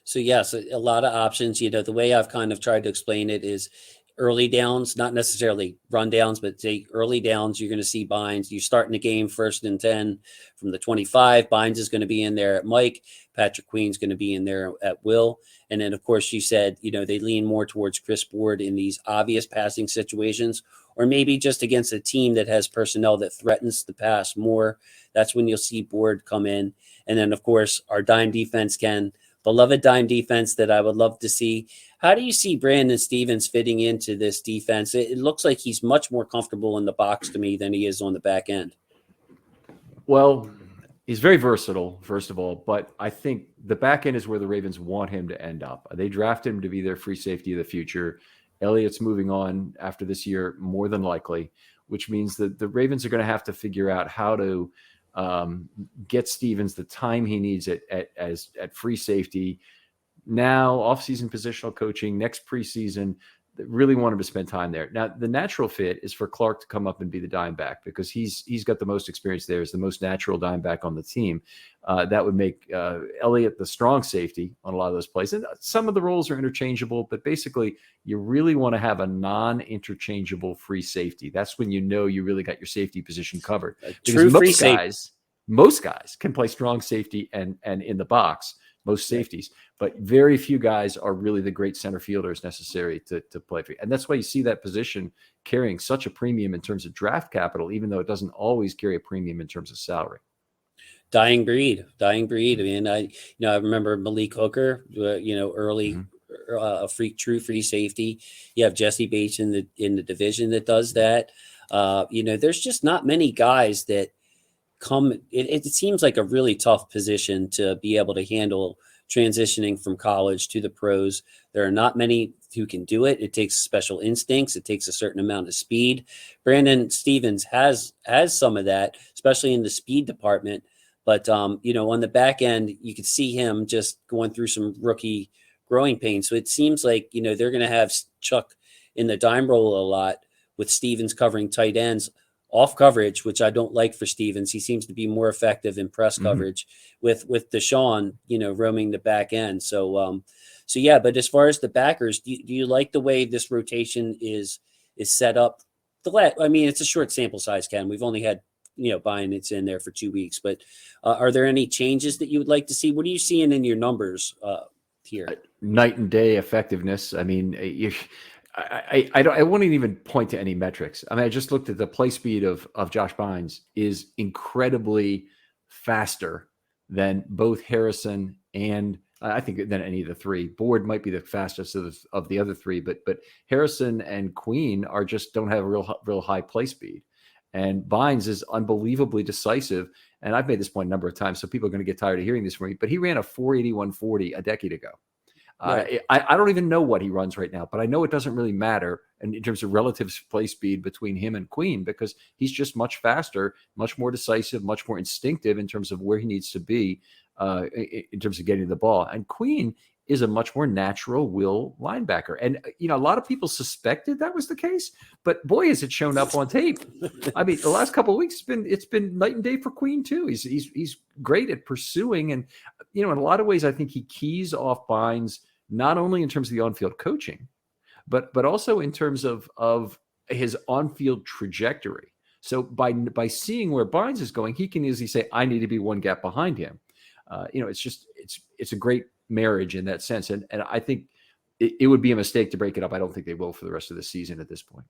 So yes, a lot of options. The way I've kind of tried to explain it is early downs, not necessarily run downs, but say early downs, you're going to see Bynes. You're starting the game 1st and 10 from the 25. Bynes is going to be in there at Mike. Patrick Queen's going to be in there at Will. And then, of course, you said, they lean more towards Chris Board in these obvious passing situations, or maybe just against a team that has personnel that threatens the pass more. That's when you'll see Board come in. And then, of course, our dime defense, beloved dime defense that I would love to see. How do you see Brandon Stephens fitting into this defense? It looks like he's much more comfortable in the box to me than he is on the back end. Well, he's very versatile, first of all, but I think the back end is where the Ravens want him to end up. They drafted him to be their free safety of the future. Elliott's moving on after this year, more than likely, which means that the Ravens are going to have to figure out how to get Stephens the time he needs at free safety. Now, off-season positional coaching, next preseason, really want him to spend time there. Now, the natural fit is for Clark to come up and be the dime back because he's got the most experience there, is the most natural dime back on the team. That would make Elliott the strong safety on a lot of those plays. And some of the roles are interchangeable, but basically you really want to have a non-interchangeable free safety. That's when you really got your safety position covered. True free most guys can play strong safety and in the box, most safeties, but very few guys are really the great center fielders necessary to play for. And that's why you see that position carrying such a premium in terms of draft capital, even though it doesn't always carry a premium in terms of salary. Dying breed. I mean, I remember Malik Hooker, early, a true free safety. You have Jesse Bates in the division that does that. There's just not many guys that come. It seems like a really tough position to be able to handle transitioning from college to the pros. There are not many who can do it. It takes special instincts. It takes a certain amount of speed. Brandon Stephens has some of that, especially in the speed department. But, on the back end, you could see him just going through some rookie growing pains. So it seems like, they're going to have Chuck in the dime roll a lot with Stephens covering tight ends off coverage, which I don't like for Stephens. He seems to be more effective in press coverage with Deshaun, roaming the back end. So yeah, but as far as the backers, do you like the way this rotation is set up? It's a short sample size, Ken. We've only had buying it's in there for 2 weeks. But are there any changes that you would like to see? What are you seeing in your numbers here? Night and day effectiveness. I mean, I won't even point to any metrics. I mean, I just looked at the play speed of Josh Bynes is incredibly faster than both Harrison and I think than any of the three. Board might be the fastest of the other three, but Harrison and Queen don't have a real high play speed. And Bynes is unbelievably decisive. And I've made this point a number of times, so people are going to get tired of hearing this from me, but he ran a 4.8140 a decade ago. Right. I don't even know what he runs right now, but I know it doesn't really matter in terms of relative play speed between him and Queen, because he's just much faster, much more decisive, much more instinctive in terms of where he needs to be in terms of getting the ball. And Queen is a much more natural will linebacker. And, a lot of people suspected that was the case, but boy, has it shown up on tape. I mean, the last couple of weeks, it's been night and day for Queen too. He's great at pursuing. And, in a lot of ways, I think he keys off Bynes, not only in terms of the on-field coaching, but also in terms of his on-field trajectory. So by seeing where Bynes is going, he can easily say, I need to be one gap behind him. It's a great marriage in that sense. And I think it would be a mistake to break it up. I don't think they will for the rest of the season at this point.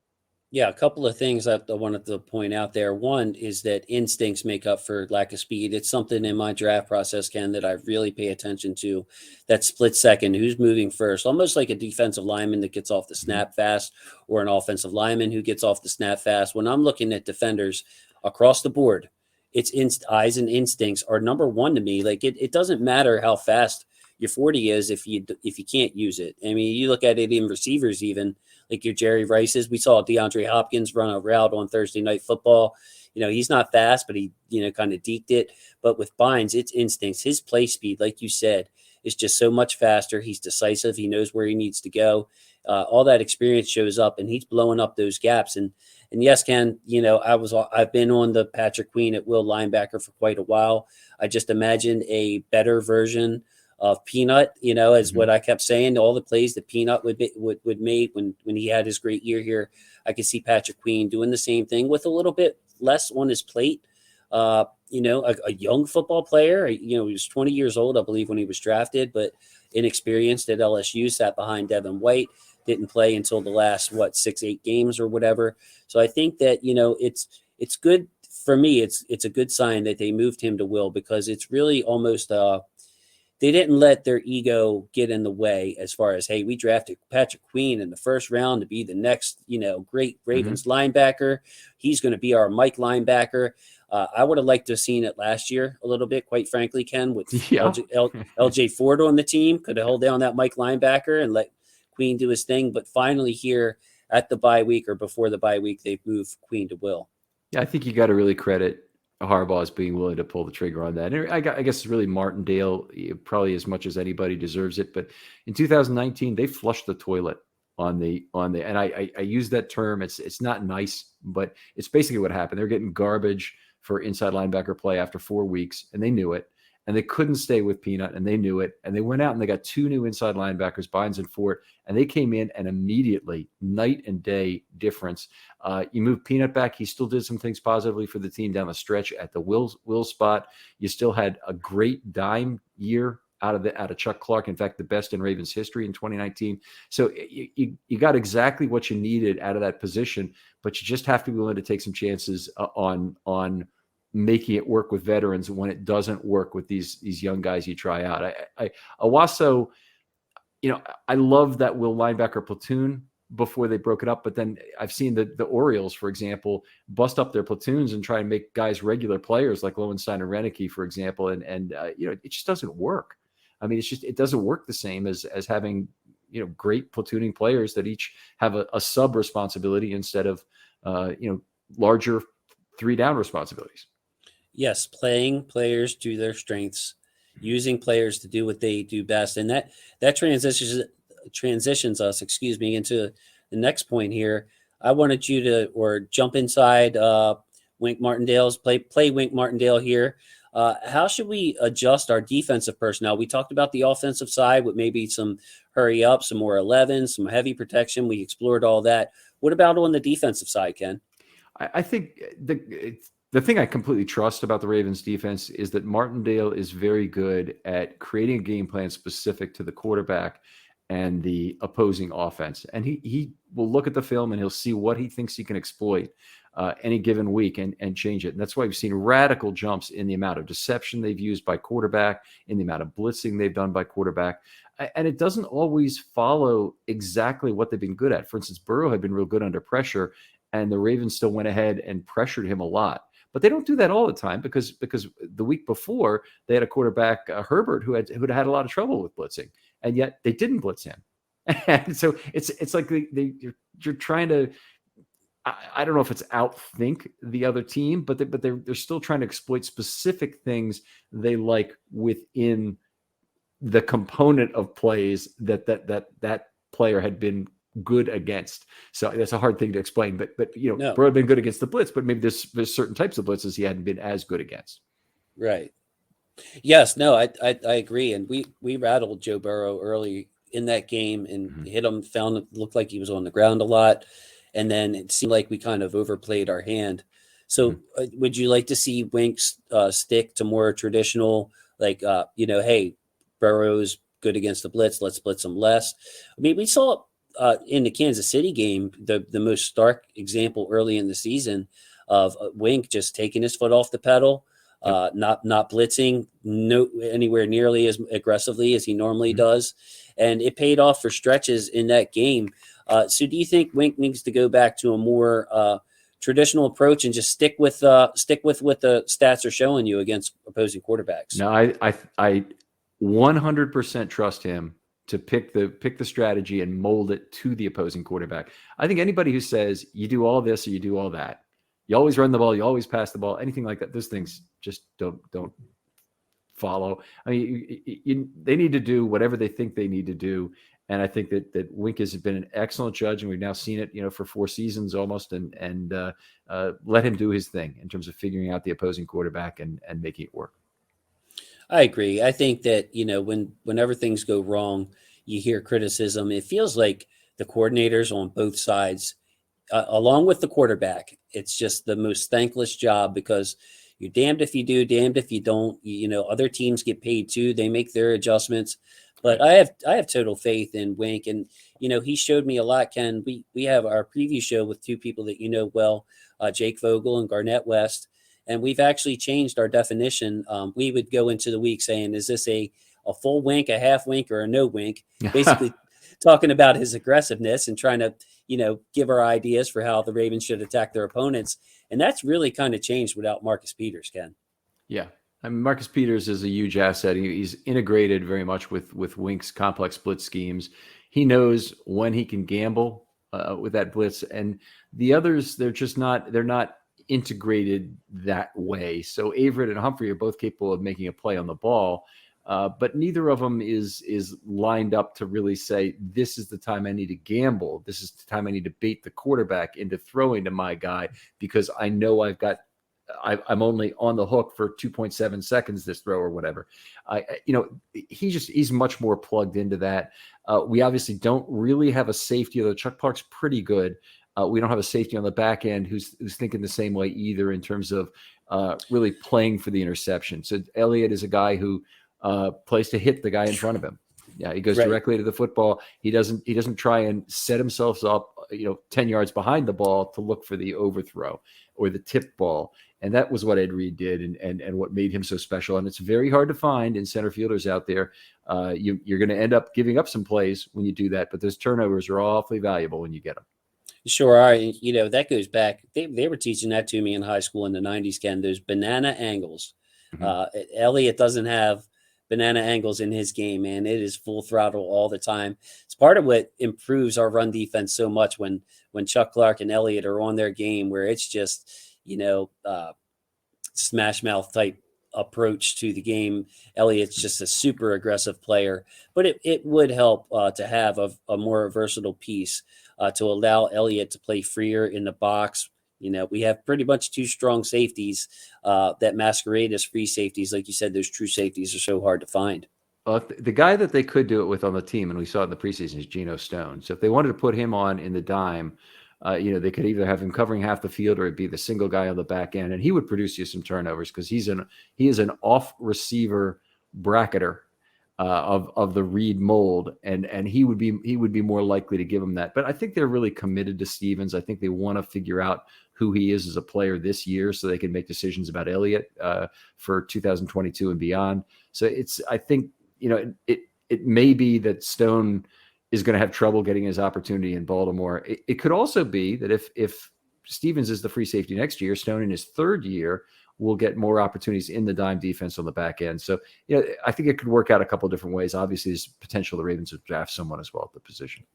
Yeah, a couple of things I wanted to point out there. One is that instincts make up for lack of speed. It's something in my draft process, Ken, that I really pay attention to. That split second, who's moving first, almost like a defensive lineman that gets off the snap fast, or an offensive lineman who gets off the snap fast. When I'm looking at defenders across the board, it's eyes and instincts are number one to me. Like it doesn't matter how fast your 40 is if you can't use it. I mean, you look at it in receivers, even like your Jerry Rice's. We saw DeAndre Hopkins run a route on Thursday Night Football. He's not fast, but he kind of deked it. But with Bynes, it's instincts. His play speed, like you said, is just so much faster. He's decisive. He knows where he needs to go. All that experience shows up, and he's blowing up those gaps. And yes, Ken, I've been on the Patrick Queen at will linebacker for quite a while. I just imagined a better version of Peanut, as what I kept saying, all the plays that Peanut would make when he had his great year here. I could see Patrick Queen doing the same thing with a little bit less on his plate. A young football player, he was 20 years old, I believe, when he was drafted, but inexperienced at LSU, sat behind Devin White, didn't play until the last, 6-8 games or whatever. So I think that, it's good for me. It's a good sign that they moved him to will, because it's really almost, they didn't let their ego get in the way as far as, hey, we drafted Patrick Queen in the first round to be the next, great Ravens linebacker. He's going to be our Mike linebacker. I would have liked to have seen it last year a little bit, quite frankly, Ken, with LJ Ford on the team. Could have held down that Mike linebacker and let Queen do his thing. But finally here at the bye week, or before the bye week, they've moved Queen to will. Yeah, I think you got to really credit Harbaugh as being willing to pull the trigger on that. And I guess it's really Martindale, probably as much as anybody deserves it. But in 2019, they flushed the toilet on the, and I use that term. It's not nice, but it's basically what happened. They're getting garbage for inside linebacker play after 4 weeks, and they knew it. And they couldn't stay with Peanut, and they knew it. And they went out and they got 2 new inside linebackers, Bynes and Ford, and they came in and immediately, night and day difference. You move Peanut back. He still did some things positively for the team down the stretch at the will spot. You still had a great dime year out of Chuck Clark. In fact, the best in Ravens history in 2019. So you got exactly what you needed out of that position, but you just have to be willing to take some chances on making it work with veterans when it doesn't work with these young guys you try out. Owasso, I love that will linebacker platoon before they broke it up, but then I've seen the Orioles, for example, bust up their platoons and try and make guys regular players like Lowenstein and Renicky, for example, and it just doesn't work. I mean, it doesn't work the same as having great platooning players that each have a sub responsibility instead of larger 3-down responsibilities. Yes, playing players to their strengths, using players to do what they do best. And that transitions us, into the next point here. I wanted you to jump inside Wink Martindale's play Wink Martindale here. How should we adjust our defensive personnel? We talked about the offensive side with maybe some hurry up, some more 11, some heavy protection. We explored all that. What about on the defensive side, Ken? I think the thing I completely trust about the Ravens defense is that Martindale is very good at creating a game plan specific to the quarterback and the opposing offense. And he will look at the film and he'll see what he thinks he can exploit any given week and change it. And that's why we've seen radical jumps in the amount of deception they've used by quarterback, in the amount of blitzing they've done by quarterback. And it doesn't always follow exactly what they've been good at. For instance, Burrow had been real good under pressure, and the Ravens still went ahead and pressured him a lot. But they don't do that all the time because the week before they had a quarterback, Herbert, who had a lot of trouble with blitzing, and yet they didn't blitz him. And so it's like you're trying to, I don't know if it's outthink the other team, but they're still trying to exploit specific things they like within the component of plays that player had been good against. So that's a hard thing to explain, but no. Burrow had been good against the blitz, but maybe there's certain types of blitzes he hadn't been as good against. Right. Yes, no, I agree. And we rattled Joe Burrow early in that game and hit him, found it looked like he was on the ground a lot. And then it seemed like we kind of overplayed our hand. So would you like to see Winks stick to more traditional, like, hey, Burrow's good against the blitz, let's blitz him less. I mean, we saw in the Kansas City game, the most stark example early in the season of Wink just taking his foot off the pedal, not blitzing anywhere nearly as aggressively as he normally does. And it paid off for stretches in that game. So do you think Wink needs to go back to a more traditional approach and just stick with what the stats are showing you against opposing quarterbacks? No, I 100% trust him to pick the strategy and mold it to the opposing quarterback. I think anybody who says you do all this or you do all that, you always run the ball, you always pass the ball, anything like that, those things just don't follow. I mean, they need to do whatever they think they need to do. And I think that Wink has been an excellent judge, and we've now seen it, for 4 seasons almost, and let him do his thing in terms of figuring out the opposing quarterback and making it work. I agree. I think that, whenever things go wrong, you hear criticism. It feels like the coordinators on both sides, along with the quarterback, it's just the most thankless job because you're damned if you do, damned if you don't. Other teams get paid too. They make their adjustments. But I have total faith in Wink. And, he showed me a lot, Ken. We have our preview show with 2 people that well, Jake Vogel and Garnett West. And we've actually changed our definition. We would go into the week saying, is this a full wink, a half wink, or a no wink? Basically talking about his aggressiveness and trying to, give our ideas for how the Ravens should attack their opponents. And that's really kind of changed without Marcus Peters, Ken. Yeah. I mean, Marcus Peters is a huge asset. He's integrated very much with Wink's complex blitz schemes. He knows when he can gamble with that blitz. And the others, they're not integrated that way. So Averett and Humphrey are both capable of making a play on the ball, but neither of them is lined up to really say, this is the time I need to gamble. This is the time I need to bait the quarterback into throwing to my guy because I know I'm only on the hook for 2.7 seconds this throw or whatever. He's much more plugged into that. We obviously don't really have a safety, although Chuck Clark's pretty good. We don't have a safety on the back end who's thinking the same way either in terms of really playing for the interception. So Elliott is a guy who plays to hit the guy in front of him. Yeah, he goes directly to the football. He doesn't try and set himself up, 10 yards behind the ball to look for the overthrow or the tip ball. And that was what Ed Reed did and what made him so special. And it's very hard to find in center fielders out there. You're going to end up giving up some plays when you do that, but those turnovers are awfully valuable when you get them. Sure are. That goes back. They were teaching that to me in high school in the 90s, Ken, those banana angles. Elliott doesn't have banana angles in his game, man. It is full throttle all the time. It's part of what improves our run defense so much when Chuck Clark and Elliott are on their game, where it's just, smash mouth type approach to the game. Elliott's just a super aggressive player, but it would help to have a more versatile piece to allow Elliott to play freer in the box. We have pretty much 2 strong safeties that masquerade as free safeties. Like you said, those true safeties are so hard to find. The guy that they could do it with on the team, and we saw it in the preseason, is Geno Stone. So if they wanted to put him on in the dime, They could either have him covering half the field or it'd be the single guy on the back end, and he would produce you some turnovers because he is an off receiver bracketer of the Reed mold, and he would be more likely to give him that. But I think they're really committed to Stevens. I think they want to figure out who he is as a player this year so they can make decisions about Elliott for 2022 and beyond. So I think it may be that Stone is going to have trouble getting his opportunity in Baltimore. It could also be that if Stevens is the free safety next year, Stone in his third year will get more opportunities in the dime defense on the back end. So, I think it could work out a couple of different ways. Obviously, there's potential the Ravens would draft someone as well at the position.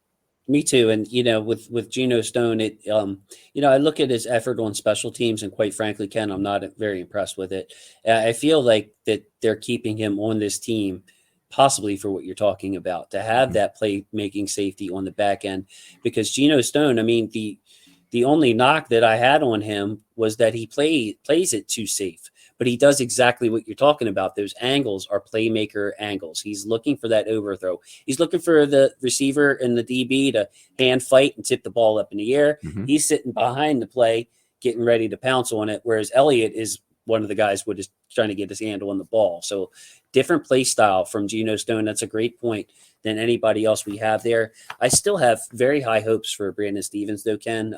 Me too. And, with Geno Stone, I look at his effort on special teams, and quite frankly, Ken, I'm not very impressed with it. I feel like that they're keeping him on this team possibly for what you're talking about, to have that playmaking safety on the back end, because Geno Stone, I mean, the only knock that I had on him was that he plays it too safe, but he does exactly what you're talking about. Those angles are playmaker angles. He's looking for that overthrow. He's looking for the receiver and the DB to hand fight and tip the ball up in the air. Mm-hmm. He's sitting behind the play, getting ready to pounce on it, whereas Elliott is one of the guys who is trying to get his handle on the ball. So different play style from Geno Stone. That's a great point than anybody else we have there. I still have very high hopes for Brandon Stevens, though, Ken.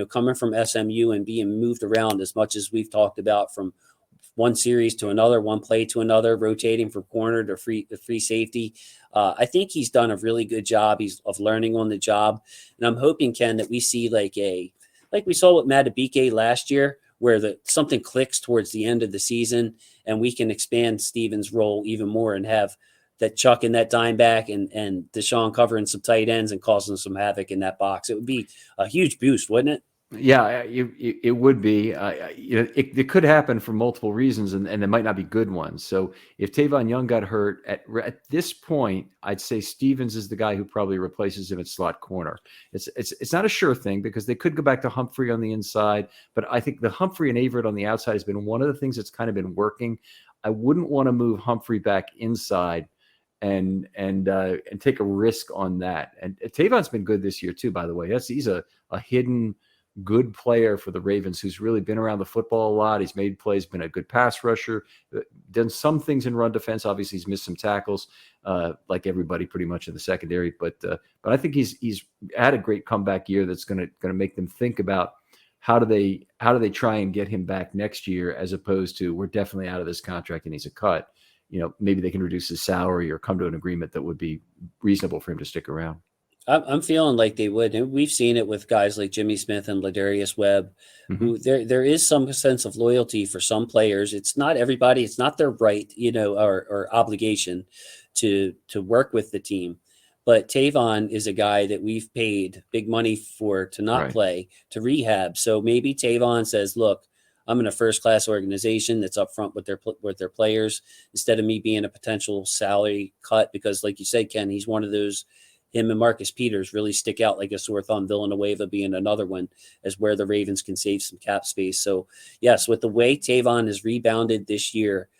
Coming from SMU and being moved around as much as we've talked about, from one series to another, one play to another, rotating from corner to free safety. I think he's done a really good job. Of learning on the job. And I'm hoping, Ken, that we see like we saw with Madubuike last year, where something clicks towards the end of the season and we can expand Stevens' role even more and have that Chuck and that dime back and Deshaun covering some tight ends and causing some havoc in that box. It would be a huge boost, wouldn't it? Yeah, it would be. It could happen for multiple reasons, and there might not be good ones. So if Tavon Young got hurt at this point, I'd say Stevens is the guy who probably replaces him at slot corner. It's not a sure thing because they could go back to Humphrey on the inside, but I think the Humphrey and Averett on the outside has been one of the things that's kind of been working. I wouldn't want to move Humphrey back inside and take a risk on that. And Tavon's been good this year too, by the way. He's a hidden good player for the Ravens who's really been around the football a lot. He's made plays, been a good pass rusher, done some things in run defense. Obviously, he's missed some tackles, like everybody pretty much in the secondary. But I think he's had a great comeback year that's going to make them think about how do they try and get him back next year, as opposed to we're definitely out of this contract and he's a cut. Maybe they can reduce his salary or come to an agreement that would be reasonable for him to stick around. I'm feeling like they would. And we've seen it with guys like Jimmy Smith and Ladarius Webb, who there is some sense of loyalty for some players. It's not everybody. It's not their right, or obligation to work with the team. But Tavon is a guy that we've paid big money for to not play, to rehab. So maybe Tavon says, look, I'm in a first-class organization that's up front with their players, instead of me being a potential salary cut, because like you said, Ken, he's one of those. Him and Marcus Peters really stick out like a sore thumb. Villanueva being another one, as where the Ravens can save some cap space. So, yes, with the way Tavon has rebounded this year,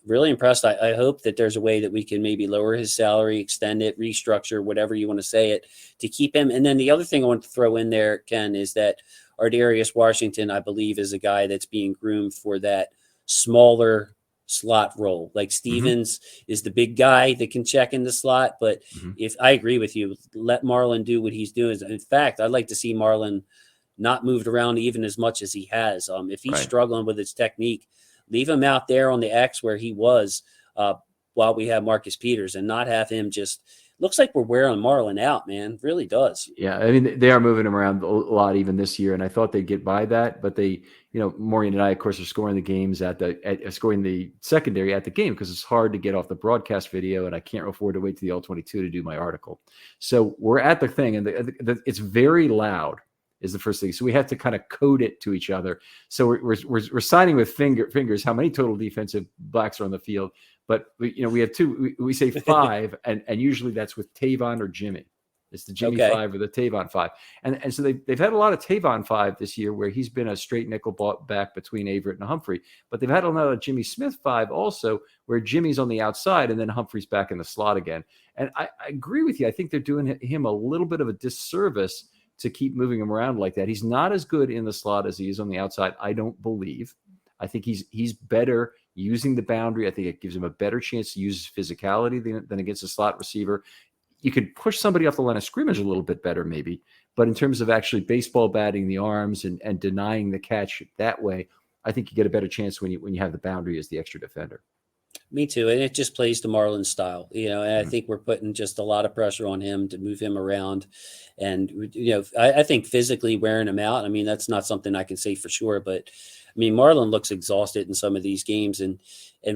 really impressed. I hope that there's a way that we can maybe lower his salary, extend it, restructure, whatever you want to say it, to keep him. And then the other thing I want to throw in there, Ken, is that Ardarius Washington, I believe, is a guy that's being groomed for that smaller slot role. Like Stevens is the big guy that can check in the slot, but if I agree with you, let Marlon do what he's doing. In fact, I'd like to see Marlon not moved around even as much as he has. If he's struggling with his technique, leave him out there on the X where he was while we have Marcus Peters, and not have him just. Looks like we're wearing Marlon out, man. It really does. Yeah, I mean, they are moving him around a lot even this year, and I thought they'd get by that, but they, Maureen and I, of course, are scoring the games scoring the secondary at the game, because it's hard to get off the broadcast video, and I can't afford to wait to the All-22 to do my article. So we're at the thing, and it's very loud is the first thing. So we have to kind of code it to each other. So we're signing with fingers how many total defensive backs are on the field. But we have two. We say five, and usually that's with Tavon or Jimmy. It's the Jimmy 5 or the Tavon 5, and so they've had a lot of Tavon 5 this year, where he's been a straight nickel back between Averett and Humphrey. But they've had a lot of Jimmy Smith 5 also, where Jimmy's on the outside and then Humphrey's back in the slot again. And I agree with you. I think they're doing him a little bit of a disservice to keep moving him around like that. He's not as good in the slot as he is on the outside, I don't believe. I think he's better using the boundary. I think it gives him a better chance to use his physicality than against a slot receiver. You could push somebody off the line of scrimmage a little bit better, maybe. But in terms of actually baseball batting the arms and denying the catch that way, I think you get a better chance when you have the boundary as the extra defender. Me too. And it just plays to Marlon's style, and I think we're putting just a lot of pressure on him to move him around. And, I think physically wearing him out, I mean, that's not something I can say for sure, but I mean, Marlon looks exhausted in some of these games, and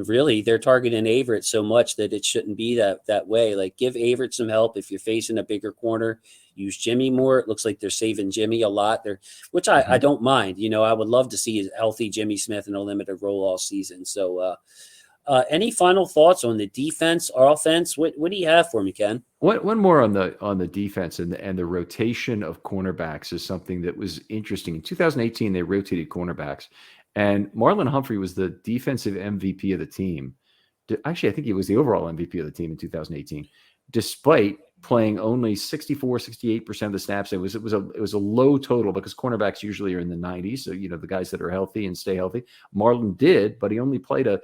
really they're targeting Averett so much that it shouldn't be that way. Like, give Averett some help. If you're facing a bigger corner, use Jimmy more. It looks like they're saving Jimmy a lot there, which I don't mind. I would love to see a healthy Jimmy Smith in a limited role all season. So, any final thoughts on the defense or offense? What do you have for me, Ken? One more on the defense and the rotation of cornerbacks is something that was interesting. In 2018, they rotated cornerbacks, and Marlon Humphrey was the defensive MVP of the team. Actually, I think he was the overall MVP of the team in 2018, despite playing only 68% of the snaps. It was a low total because cornerbacks usually are in the 90s. So, the guys that are healthy and stay healthy. Marlon did, but he only played a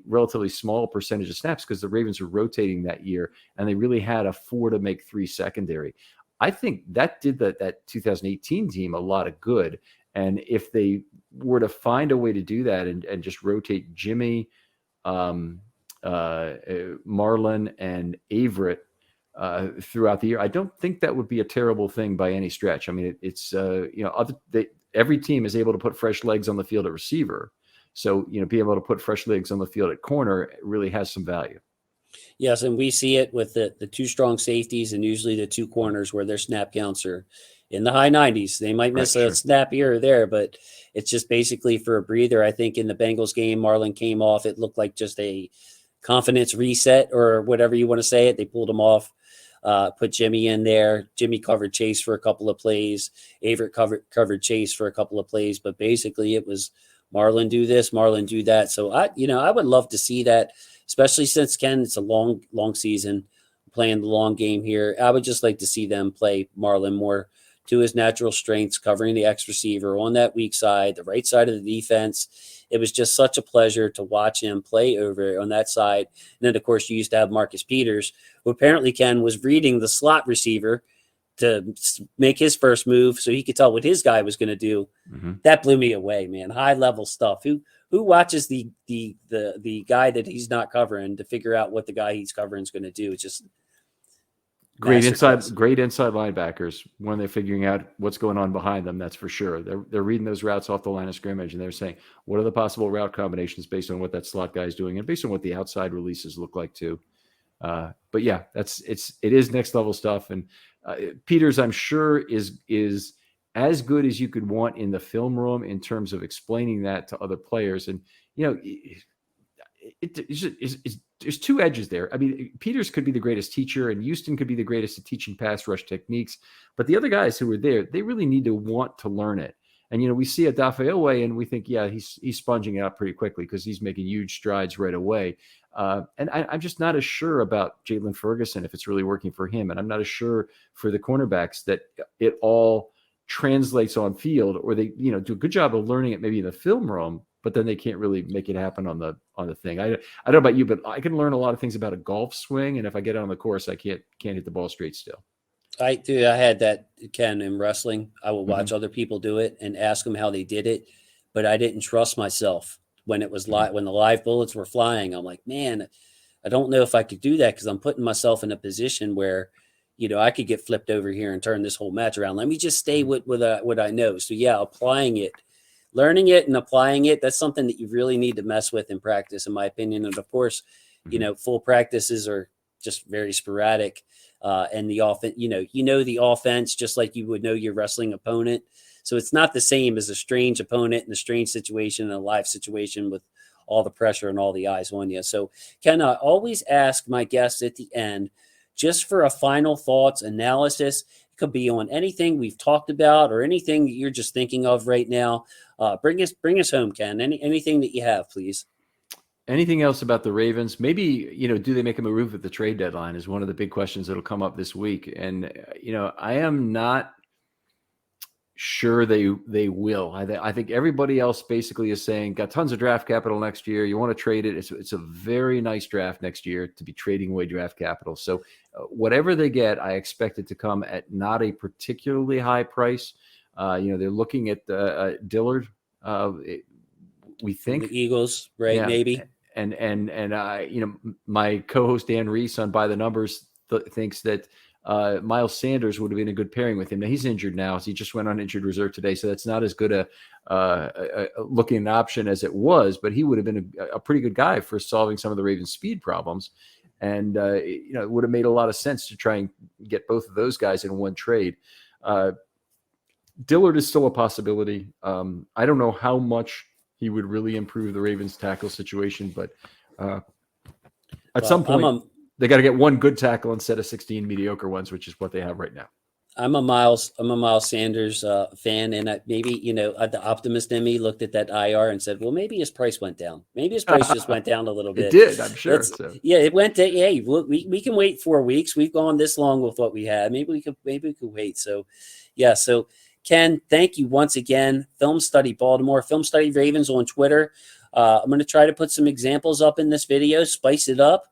relatively small percentage of snaps because the Ravens were rotating that year, and they really had a 4 to make 3 secondary. I think that did that 2018 team a lot of good. And if they were to find a way to do that and just rotate Jimmy, Marlon, and Averett throughout the year, I don't think that would be a terrible thing by any stretch. I mean, every team is able to put fresh legs on the field at receiver. So, be able to put fresh legs on the field at corner really has some value. Yes, and we see it with the 2 strong safeties and usually the 2 corners where their snap counts are in the high 90s. They might miss a snap here or there, but it's just basically for a breather. I think in the Bengals game, Marlon came off. It looked like just a confidence reset or whatever you want to say it. They pulled him off, put Jimmy in there. Jimmy covered Chase for a couple of plays. Averett covered Chase for a couple of plays, but basically it was Marlon do this, Marlon do that. So I would love to see that, especially since, Ken, it's a long season, playing the long game here. I would just like to see them play Marlon more to his natural strengths, covering the X receiver on that weak side, the right side of the defense. It was just such a pleasure to watch him play over on that side. And then, of course, you used to have Marcus Peters, who apparently, Ken, was reading the slot receiver to make his first move so he could tell what his guy was going to do. Mm-hmm. That blew me away, man. High level stuff. Who watches the guy that he's not covering to figure out what the guy he's covering is going to do? It's just great inside linebackers when they're figuring out what's going on behind them. That's for sure. They're reading those routes off the line of scrimmage, and they're saying, what are the possible route combinations based on what that slot guy is doing and based on what the outside releases look like too. But yeah, it is next level stuff. And Peters, I'm sure, is as good as you could want in the film room in terms of explaining that to other players. And, there's 2 edges there. I mean, Peters could be the greatest teacher, and Houston could be the greatest at teaching pass rush techniques. But the other guys who were there, they really need to want to learn it. And, we see Odafe and we think, yeah, he's sponging it out pretty quickly because he's making huge strides right away. And I'm just not as sure about Jalen Ferguson if it's really working for him. And I'm not as sure for the cornerbacks that it all translates on field, or they, do a good job of learning it maybe in the film room, but then they can't really make it happen on the thing. I don't know about you, but I can learn a lot of things about a golf swing. And if I get on the course, I can't hit the ball straight still. I had that, Ken, in wrestling. I would watch other people do it and ask them how they did it, but I didn't trust myself when it was live. When the live bullets were flying, I'm like, man, I don't know if I could do that because I'm putting myself in a position where, I could get flipped over here and turn this whole match around. Let me just stay with what I know. So yeah, applying it, learning it, and applying it. That's something that you really need to mess with in practice, in my opinion. And of course, full practices are just very sporadic. And the offense, the offense just like you would know your wrestling opponent. So it's not the same as a strange opponent in a strange situation, in a live situation with all the pressure and all the eyes on you. So Ken, I always ask my guests at the end, just for a final thoughts analysis. It could be on anything we've talked about or anything that you're just thinking of right now. Bring us home, Ken. Anything that you have, please. Anything else about the Ravens? Maybe, do they make a move at the trade deadline is one of the big questions that'll come up this week. And, I am not sure they will. I think everybody else basically is saying got tons of draft capital next year. You want to trade it. It's a very nice draft next year to be trading away draft capital. So whatever they get, I expect it to come at not a particularly high price. They're looking at Dillard. We think the Eagles, right? yeah. Maybe. And my co-host Dan Reese on By the Numbers thinks that Miles Sanders would have been a good pairing with him. Now he's injured now, so he just went on injured reserve today, so that's not as good a looking an option as it was. But he would have been a pretty good guy for solving some of the Ravens' speed problems, and it would have made a lot of sense to try and get both of those guys in one trade. Dillard is still a possibility. I don't know how much he would really improve the Ravens' tackle situation, but at some point they got to get one good tackle instead of 16 mediocre ones, which is what they have right now. I'm a Miles Sanders fan, and maybe the optimist in me looked at that IR and said, "Well, maybe his price went down. Maybe his price just went down a little bit." It did, I'm sure. So. Yeah, it went. Hey, we can wait 4 weeks. We've gone this long with what we had. Maybe we could wait. So, yeah. So, Ken, thank you once again. Film Study Baltimore, Film Study Ravens on Twitter. I'm going to try to put some examples up in this video, spice it up,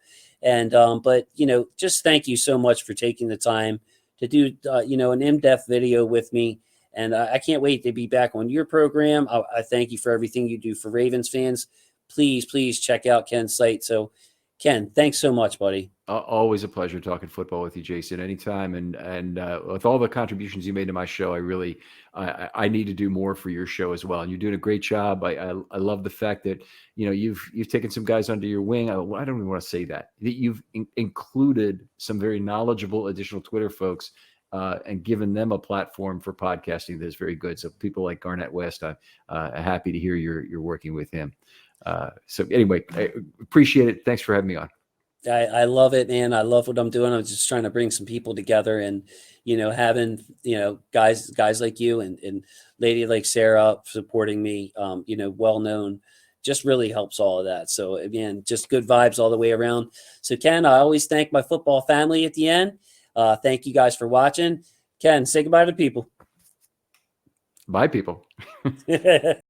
and but just thank you so much for taking the time to do an in-depth video with me, and I can't wait to be back on your program. I thank you for everything you do for Ravens fans. Please check out Ken's site. So, Ken, thanks so much, buddy. Always a pleasure talking football with you, Jason. Anytime, and with all the contributions you made to my show, I need to do more for your show as well. And you're doing a great job. I love the fact that you've taken some guys under your wing. I don't even want to say that you've included some very knowledgeable additional Twitter folks and given them a platform for podcasting that's very good. So people like Garnett West, I'm happy to hear you're working with him. So anyway, I appreciate it. Thanks for having me on. I love it, man. I love what I'm doing. I'm just trying to bring some people together, and having guys like you and lady like Sarah supporting me, well known, just really helps all of that. So again, just good vibes all the way around. So Ken, I always thank my football family at the end. Thank you guys for watching. Ken, say goodbye to people. Bye, people.